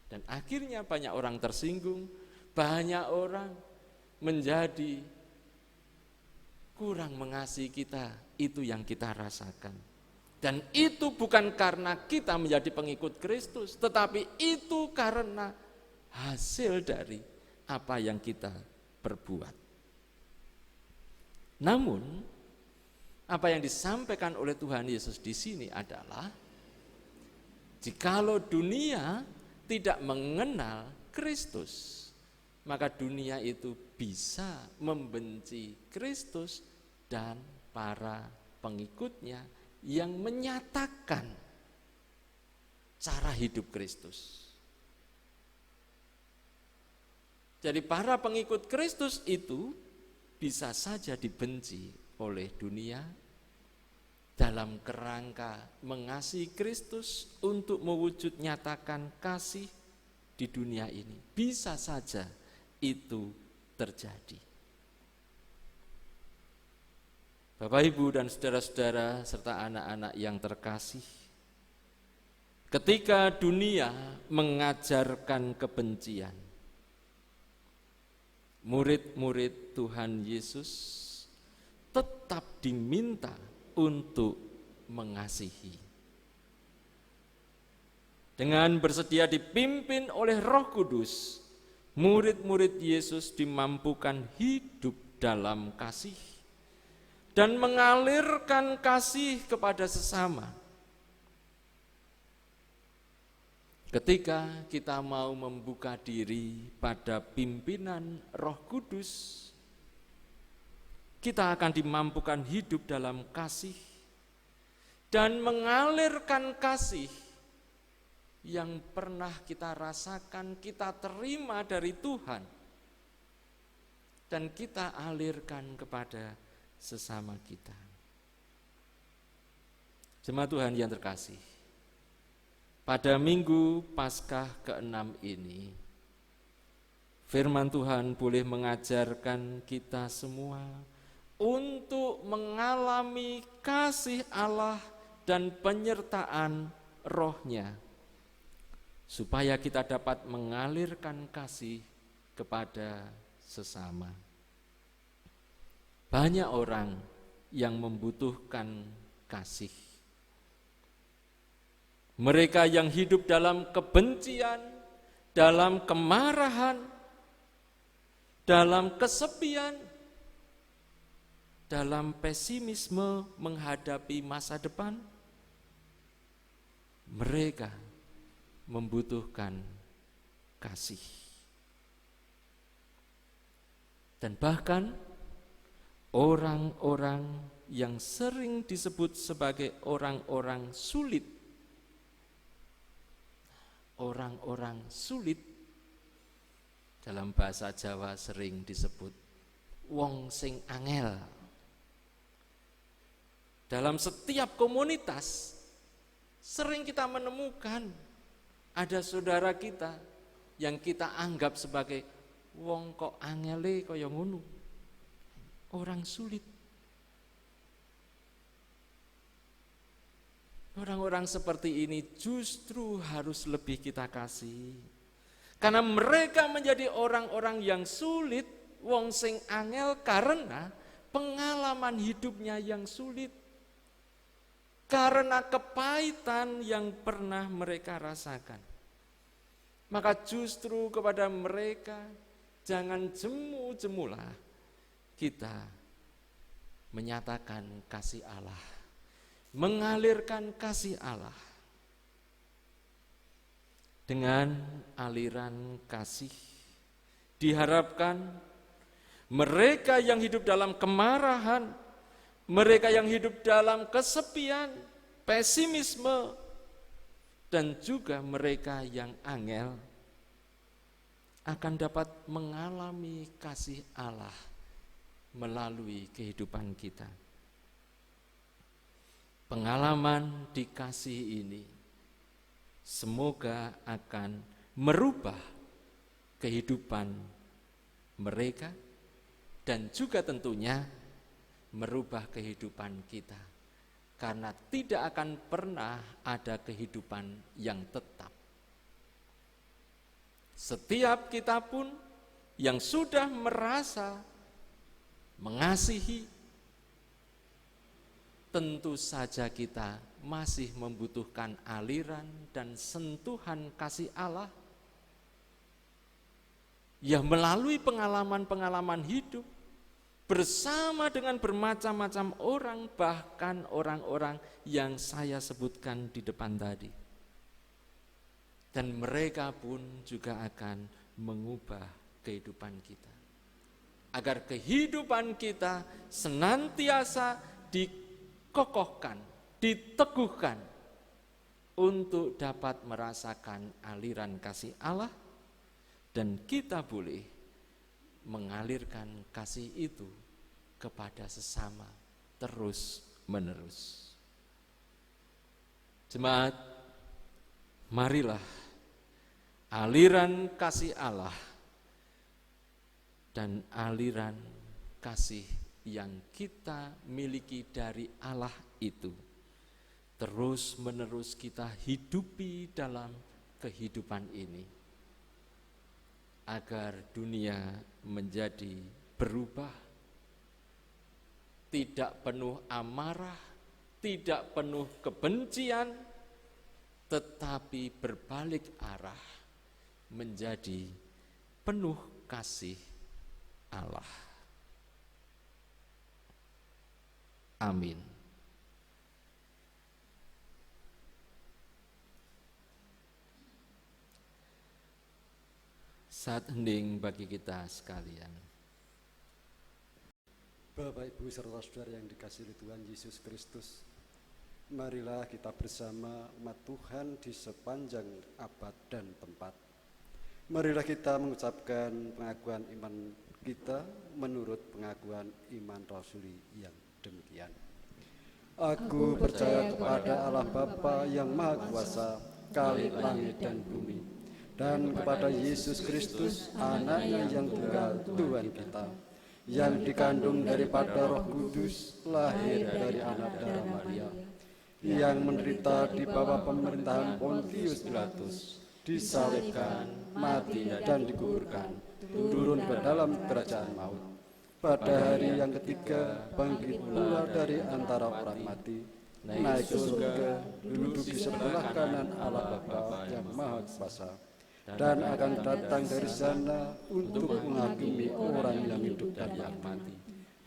Dan akhirnya banyak orang tersinggung, banyak orang menjadi kurang mengasihi kita, itu yang kita rasakan. Dan itu bukan karena kita menjadi pengikut Kristus, tetapi itu karena hasil dari apa yang kita perbuat. Namun, apa yang disampaikan oleh Tuhan Yesus di sini adalah, jikalau dunia tidak mengenal Kristus, maka dunia itu bisa membenci Kristus dan para pengikutnya yang menyatakan cara hidup Kristus. Jadi para pengikut Kristus itu bisa saja dibenci oleh dunia dalam kerangka mengasihi Kristus untuk mewujud nyatakan kasih di dunia ini. Bisa saja itu terjadi. Bapak, Ibu, dan saudara-saudara serta anak-anak yang terkasih, ketika dunia mengajarkan kebencian, murid-murid Tuhan Yesus tetap diminta untuk mengasihi. Dengan bersedia dipimpin oleh Roh Kudus, murid-murid Yesus dimampukan hidup dalam kasih dan mengalirkan kasih kepada sesama. Ketika kita mau membuka diri pada pimpinan Roh Kudus, kita akan dimampukan hidup dalam kasih dan mengalirkan kasih yang pernah kita rasakan, kita terima dari Tuhan, dan kita alirkan kepada sesama kita. Jemaat Tuhan yang terkasih, pada minggu Paskah ke-6 ini, firman Tuhan boleh mengajarkan kita semua untuk mengalami kasih Allah dan penyertaan Roh-Nya, supaya kita dapat mengalirkan kasih kepada sesama. Banyak orang yang membutuhkan kasih. Mereka yang hidup dalam kebencian, dalam kemarahan, dalam kesepian, dalam pesimisme menghadapi masa depan, mereka membutuhkan kasih. Dan bahkan orang-orang yang sering disebut sebagai orang-orang sulit, orang-orang sulit dalam bahasa Jawa sering disebut wong sing angel. Dalam setiap komunitas sering kita menemukan ada saudara kita yang kita anggap sebagai wong kok angele kaya ngono, orang sulit. Orang-orang seperti ini justru harus lebih kita kasih, karena mereka menjadi orang-orang yang sulit, wong sing angel, karena pengalaman hidupnya yang sulit, karena kepahitan yang pernah mereka rasakan. Maka justru kepada mereka jangan jemu-jemulah kita menyatakan kasih Allah, mengalirkan kasih Allah. Dengan aliran kasih diharapkan mereka yang hidup dalam kemarahan, mereka yang hidup dalam kesepian, pesimisme, dan juga mereka yang angel akan dapat mengalami kasih Allah melalui kehidupan kita. Pengalaman dikasih ini semoga akan merubah kehidupan mereka dan juga tentunya merubah kehidupan kita, karena tidak akan pernah ada kehidupan yang tetap. Setiap kita pun yang sudah merasa mengasihi, tentu saja kita masih membutuhkan aliran dan sentuhan kasih Allah yang melalui pengalaman-pengalaman hidup bersama dengan bermacam-macam orang, bahkan orang-orang yang saya sebutkan di depan tadi. Dan mereka pun juga akan mengubah kehidupan kita, agar kehidupan kita senantiasa dikokohkan, diteguhkan untuk dapat merasakan aliran kasih Allah, dan kita boleh mengalirkan kasih itu kepada sesama terus menerus. Jemaat, marilah aliran kasih Allah dan aliran kasih yang kita miliki dari Allah itu terus menerus kita hidupi dalam kehidupan ini, agar dunia menjadi berubah, tidak penuh amarah, tidak penuh kebencian, tetapi berbalik arah menjadi penuh kasih Allah. Amin. Saat hening bagi kita sekalian. Bapak, Ibu, serta saudara yang dikasihi Tuhan Yesus Kristus, marilah kita bersama umat Tuhan di sepanjang abad dan tempat. Marilah kita mengucapkan pengakuan iman kita menurut pengakuan iman rasuli yang demikian. Aku percaya kepada Allah Bapa yang Maha Kuasa, Khalik langit dan bumi, dan kepada Yesus Kristus, anaknya yang tunggal, Tuhan kita, yang dikandung daripada Roh Kudus, lahir dari anak darah Maria, yang menderita di bawah pemerintahan Pontius Pilatus, disalibkan, mati dan dikuburkan, turun ke dalam kerajaan maut. Pada hari yang ketiga, bangkit pula dari antara orang mati, naik ke surga, duduk di sebelah kanan Allah Bapa yang Maha Kuasa, dan akan datang dari sana untuk menghakimi orang yang hidup dan yang mati.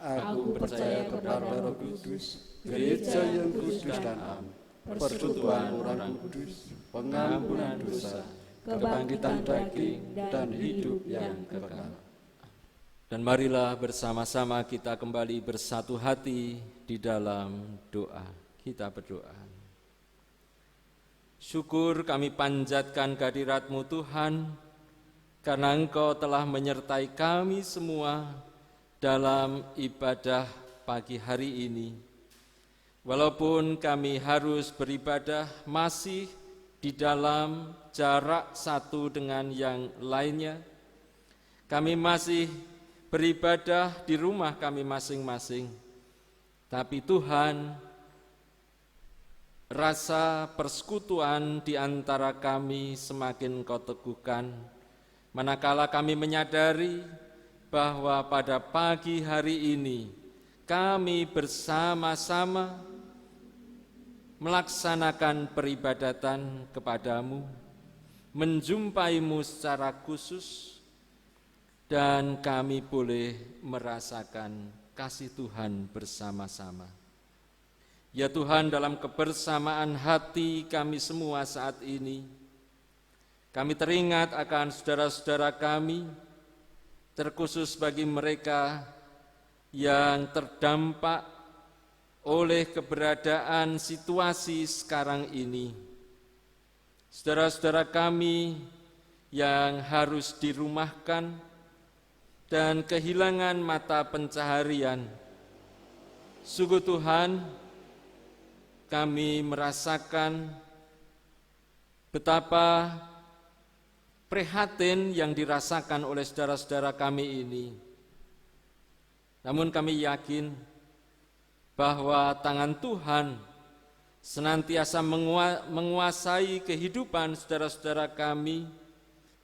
Aku percaya kepada Roh Kudus, gereja yang kudus dan am, persekutuan orang kudus, pengampunan dosa, kebangkitan daging, dan hidup yang kekal. Dan marilah bersama-sama kita kembali bersatu hati di dalam doa. Kita berdoa. Syukur kami panjatkan kehadirat-Mu Tuhan, karena Engkau telah menyertai kami semua dalam ibadah pagi hari ini. Walaupun kami harus beribadah masih di dalam jarak satu dengan yang lainnya, kami masih beribadah di rumah kami masing-masing. Tapi Tuhan, rasa persekutuan di antara kami semakin Kau teguhkan, manakala kami menyadari bahwa pada pagi hari ini kami bersama-sama melaksanakan peribadatan kepadamu, menjumpai-Mu secara khusus, dan kami boleh merasakan kasih Tuhan bersama-sama. Ya Tuhan, dalam kebersamaan hati kami semua saat ini, kami teringat akan saudara-saudara kami, terkhusus bagi mereka yang terdampak oleh keberadaan situasi sekarang ini. Saudara-saudara kami yang harus dirumahkan dan kehilangan mata pencaharian. Sungguh Tuhan, kami merasakan betapa prihatin yang dirasakan oleh saudara-saudara kami ini. Namun kami yakin bahwa tangan Tuhan senantiasa menguasai kehidupan saudara-saudara kami,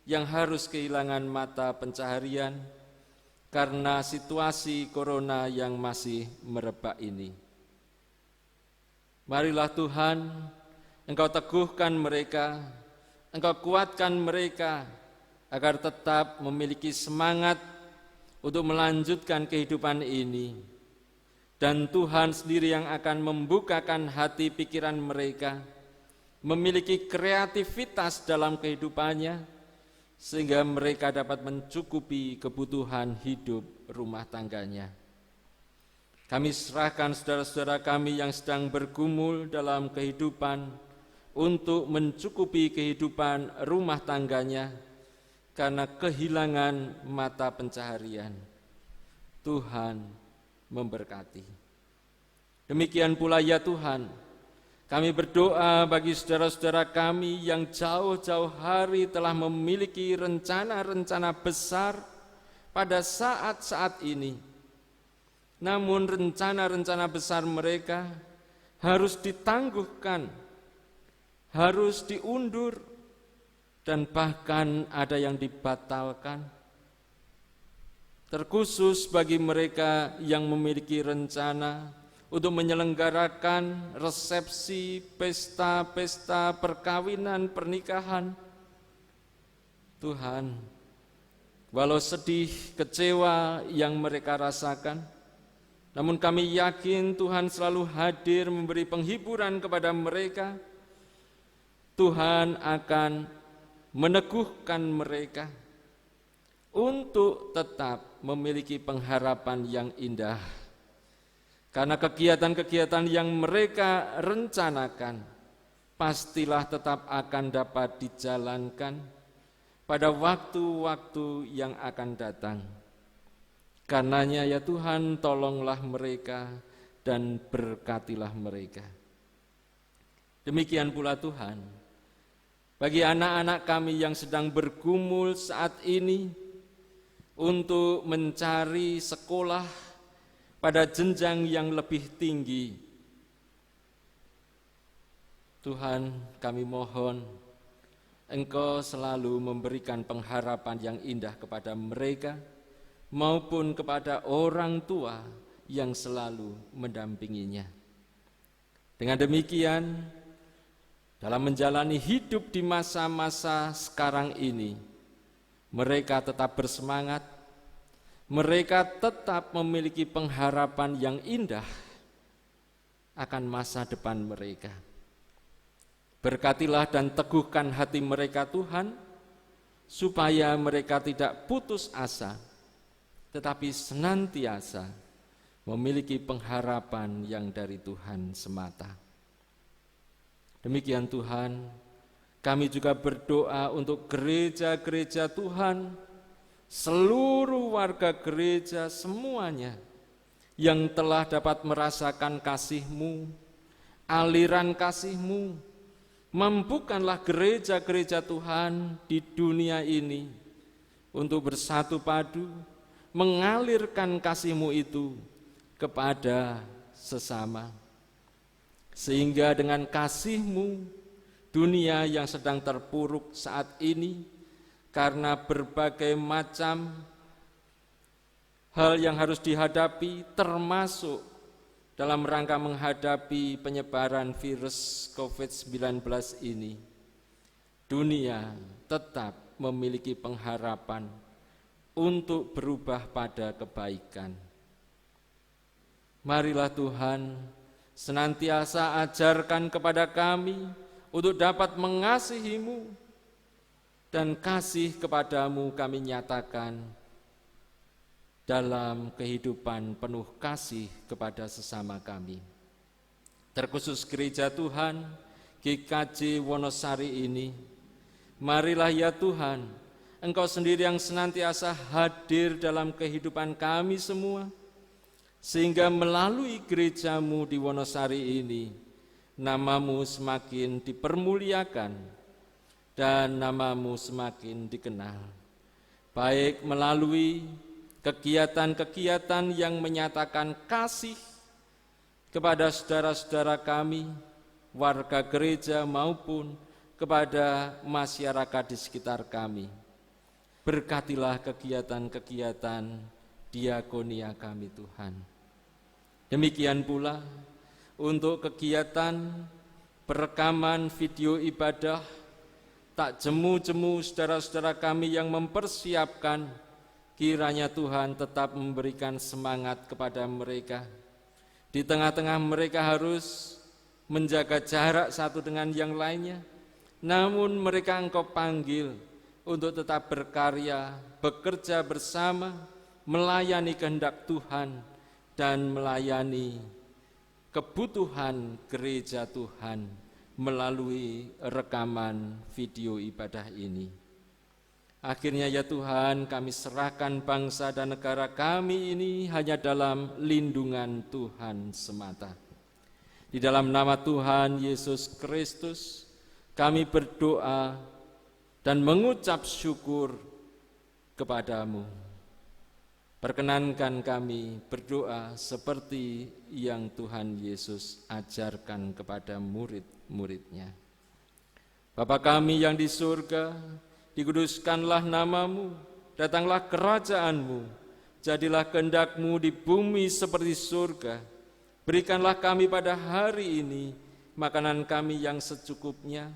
yang harus kehilangan mata pencaharian karena situasi corona yang masih merebak ini. Marilah Tuhan, Engkau teguhkan mereka, Engkau kuatkan mereka agar tetap memiliki semangat untuk melanjutkan kehidupan ini. Dan Tuhan sendiri yang akan membukakan hati pikiran mereka, memiliki kreativitas dalam kehidupannya, sehingga mereka dapat mencukupi kebutuhan hidup rumah tangganya. Kami serahkan saudara-saudara kami yang sedang bergumul dalam kehidupan untuk mencukupi kehidupan rumah tangganya karena kehilangan mata pencaharian. Tuhan memberkati. Demikian pula ya Tuhan, kami berdoa bagi saudara-saudara kami yang jauh-jauh hari telah memiliki rencana-rencana besar pada saat-saat ini. Namun rencana-rencana besar mereka harus ditangguhkan, harus diundur, dan bahkan ada yang dibatalkan. Terkhusus bagi mereka yang memiliki rencana untuk menyelenggarakan resepsi, pesta-pesta perkawinan, pernikahan. Tuhan, walau sedih, kecewa yang mereka rasakan, namun kami yakin Tuhan selalu hadir memberi penghiburan kepada mereka. Tuhan akan meneguhkan mereka untuk tetap memiliki pengharapan yang indah. Karena kegiatan-kegiatan yang mereka rencanakan pastilah tetap akan dapat dijalankan pada waktu-waktu yang akan datang. Karenanya ya Tuhan, tolonglah mereka dan berkatilah mereka. Demikian pula Tuhan, bagi anak-anak kami yang sedang bergumul saat ini untuk mencari sekolah pada jenjang yang lebih tinggi, Tuhan, kami mohon Engkau selalu memberikan pengharapan yang indah kepada mereka maupun kepada orang tua yang selalu mendampinginya. Dengan demikian, dalam menjalani hidup di masa-masa sekarang ini, mereka tetap bersemangat, mereka tetap memiliki pengharapan yang indah akan masa depan mereka. Berkatilah dan teguhkan hati mereka Tuhan, supaya mereka tidak putus asa, tetapi senantiasa memiliki pengharapan yang dari Tuhan semata. Demikian Tuhan, kami juga berdoa untuk gereja-gereja Tuhan, seluruh warga gereja semuanya yang telah dapat merasakan kasih-Mu, aliran kasih-Mu. Mampukanlah gereja-gereja Tuhan di dunia ini untuk bersatu padu, mengalirkan kasih-Mu itu kepada sesama. Sehingga dengan kasih-Mu, dunia yang sedang terpuruk saat ini karena berbagai macam hal yang harus dihadapi, termasuk dalam rangka menghadapi penyebaran virus COVID-19 ini, dunia tetap memiliki pengharapan untuk berubah pada kebaikan. Marilah Tuhan senantiasa ajarkan kepada kami untuk dapat mengasihi-Mu, dan kasih kepadamu kami nyatakan dalam kehidupan penuh kasih kepada sesama kami. Terkhusus gereja Tuhan GKJ Wonosari ini, marilah ya Tuhan, Engkau sendiri yang senantiasa hadir dalam kehidupan kami semua, sehingga melalui gereja-Mu di Wonosari ini, nama-Mu semakin dipermuliakan dan nama-Mu semakin dikenal, baik melalui kegiatan-kegiatan yang menyatakan kasih kepada saudara-saudara kami, warga gereja maupun kepada masyarakat di sekitar kami. Berkatilah kegiatan-kegiatan diakonia kami Tuhan. Demikian pula untuk kegiatan perekaman video ibadah, tak jemu-jemu saudara-saudara kami yang mempersiapkan, kiranya Tuhan tetap memberikan semangat kepada mereka. Di tengah-tengah mereka harus menjaga jarak satu dengan yang lainnya, namun mereka Engkau panggil untuk tetap berkarya, bekerja bersama, melayani kehendak Tuhan, dan melayani kebutuhan gereja Tuhan melalui rekaman video ibadah ini. Akhirnya ya Tuhan, kami serahkan bangsa dan negara kami ini hanya dalam lindungan Tuhan semata. Di dalam nama Tuhan Yesus Kristus, kami berdoa dan mengucap syukur kepadamu. Perkenankan kami berdoa seperti yang Tuhan Yesus ajarkan kepada murid-muridnya. Bapa kami yang di surga, dikuduskanlah namamu, datanglah kerajaanmu, jadilah kehendak-Mu di bumi seperti surga. Berikanlah kami pada hari ini makanan kami yang secukupnya,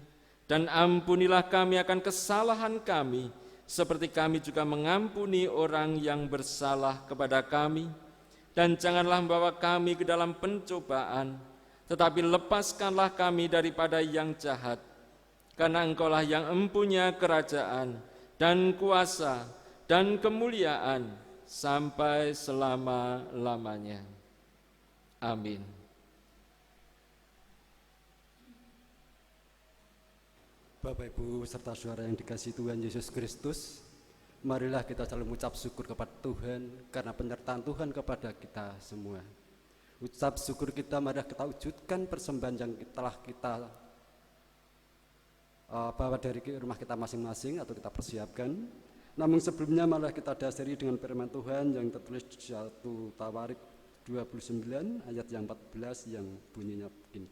dan ampunilah kami akan kesalahan kami, seperti kami juga mengampuni orang yang bersalah kepada kami. Dan janganlah membawa kami ke dalam pencobaan, tetapi lepaskanlah kami daripada yang jahat. Karena Engkaulah yang empunya kerajaan dan kuasa dan kemuliaan sampai selama-lamanya. Amin. Bapak, Ibu, serta saudara yang dikasihi Tuhan Yesus Kristus, marilah kita selalu mengucap syukur kepada Tuhan karena penyertaan Tuhan kepada kita semua. Ucap syukur kita, marilah kita wujudkan persembahan yang telah kita bawa dari rumah kita masing-masing atau kita persiapkan. Namun sebelumnya marilah kita dasari dengan firman Tuhan yang tertulis di 1 Tawarik 29 ayat yang 14 yang bunyinya begini.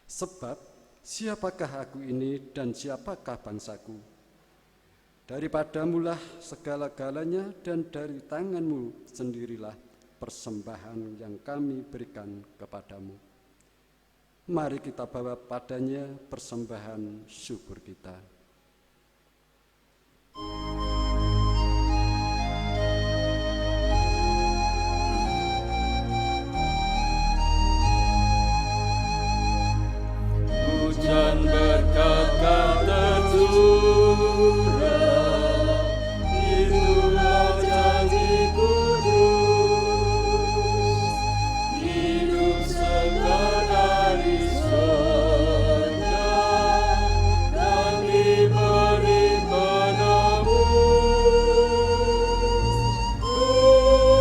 Sebab siapakah aku ini dan siapakah bangsaku? Daripadamulah segala-galanya dan dari tanganmu sendirilah persembahan yang kami berikan kepadamu. Mari kita bawa padanya persembahan syukur kita. Hujan berkat tercurah, itulah janji kudus, hidup segar dari surga, dan diberi penebus. Hujan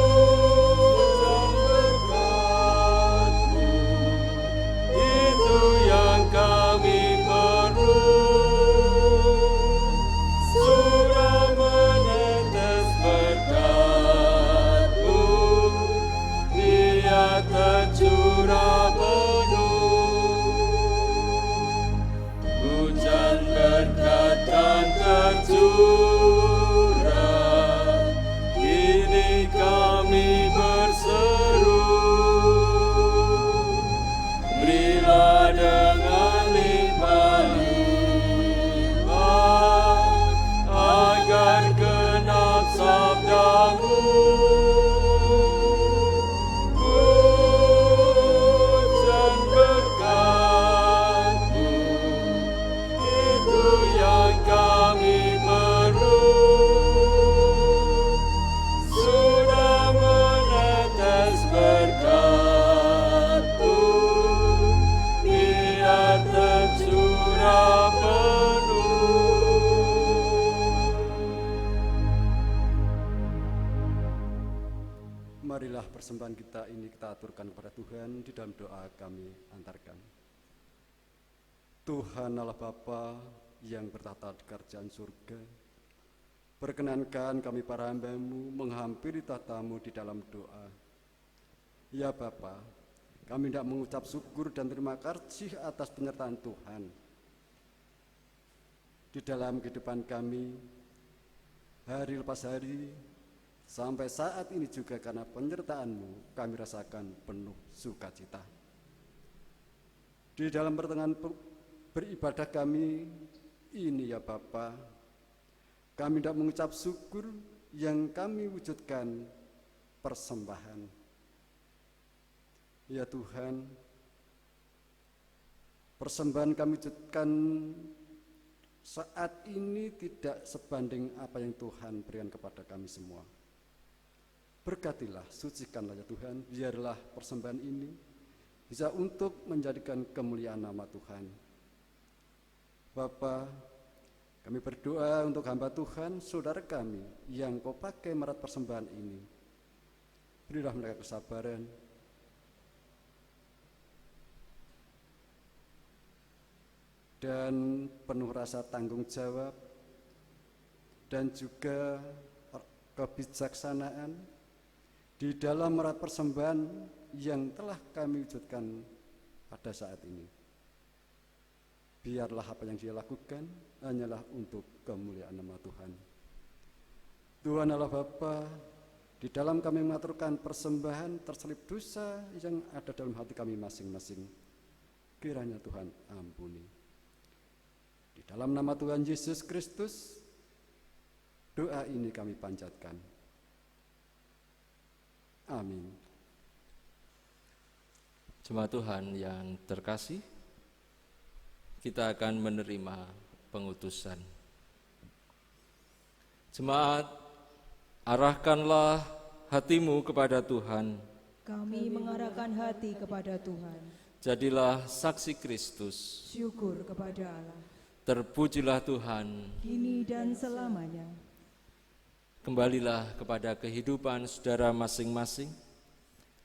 berkat-Mu, itu yang kami perlu. Surga menetes berkat-Mu, Dia tercurah penuh. Hujan berkat kan tercurah, kini kami berseru. Berilah dengan limpah-limpah, agar genap sabda-Mu. Hujan berkat-Mu, itu yang kami perlu. Sudah menetes berkat-Mu, biar tercurah penuh. Marilah persembahan kita ini kita aturkan kepada Tuhan di dalam doa kami antarkan. Tuhan Allah Bapa yang bertata di kerajaan surga, perkenankan kami para hamba-Mu menghampiri tahta-Mu di dalam doa. Ya Bapa, kami hendak mengucap syukur dan terima kasih atas penyertaan Tuhan di dalam kehidupan kami, hari lepas hari, sampai saat ini juga karena penyertaan-Mu kami rasakan penuh sukacita. Di dalam pertengahan beribadah kami ini ya Bapa, kami hendak mengucap syukur yang kami wujudkan persembahan. Ya Tuhan, persembahan kami wujudkan saat ini tidak sebanding apa yang Tuhan berikan kepada kami semua. Berkatilah, sucikanlah ya Tuhan, biarlah persembahan ini bisa untuk menjadikan kemuliaan nama Tuhan. Bapa, kami berdoa untuk hamba Tuhan, saudara kami yang Kau pakai merat persembahan ini. Berilah mereka kesabaran, dan penuh rasa tanggung jawab, dan juga kebijaksanaan di dalam merat persembahan yang telah kami wujudkan pada saat ini. Biarlah apa yang Dia lakukan hanyalah untuk kemuliaan nama Tuhan. Tuhan Allah Bapa, di dalam kami mengaturkan persembahan terselip dosa yang ada dalam hati kami masing-masing. Kiranya Tuhan ampuni. Di dalam nama Tuhan Yesus Kristus, doa ini kami panjatkan. Amin. Jemaat Tuhan yang terkasih, kita akan menerima pengutusan. Jemaat, arahkanlah hatimu kepada Tuhan. Kami mengarahkan hati kepada Tuhan. Jadilah saksi Kristus. Syukur kepada Allah. Terpujilah Tuhan. Kini dan selamanya. Kembalilah kepada kehidupan saudara masing-masing.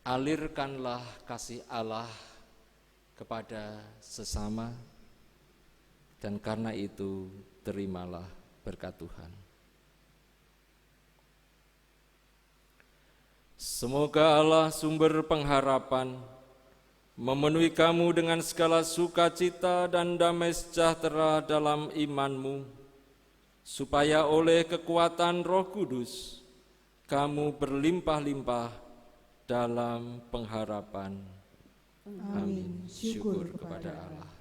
Alirkanlah kasih Allah kepada sesama, dan karena itu terimalah berkat Tuhan. Semoga Allah sumber pengharapan memenuhi kamu dengan segala sukacita dan damai sejahtera dalam imanmu, supaya oleh kekuatan Roh Kudus kamu berlimpah-limpah dalam pengharapan. Amin. Syukur kepada Allah.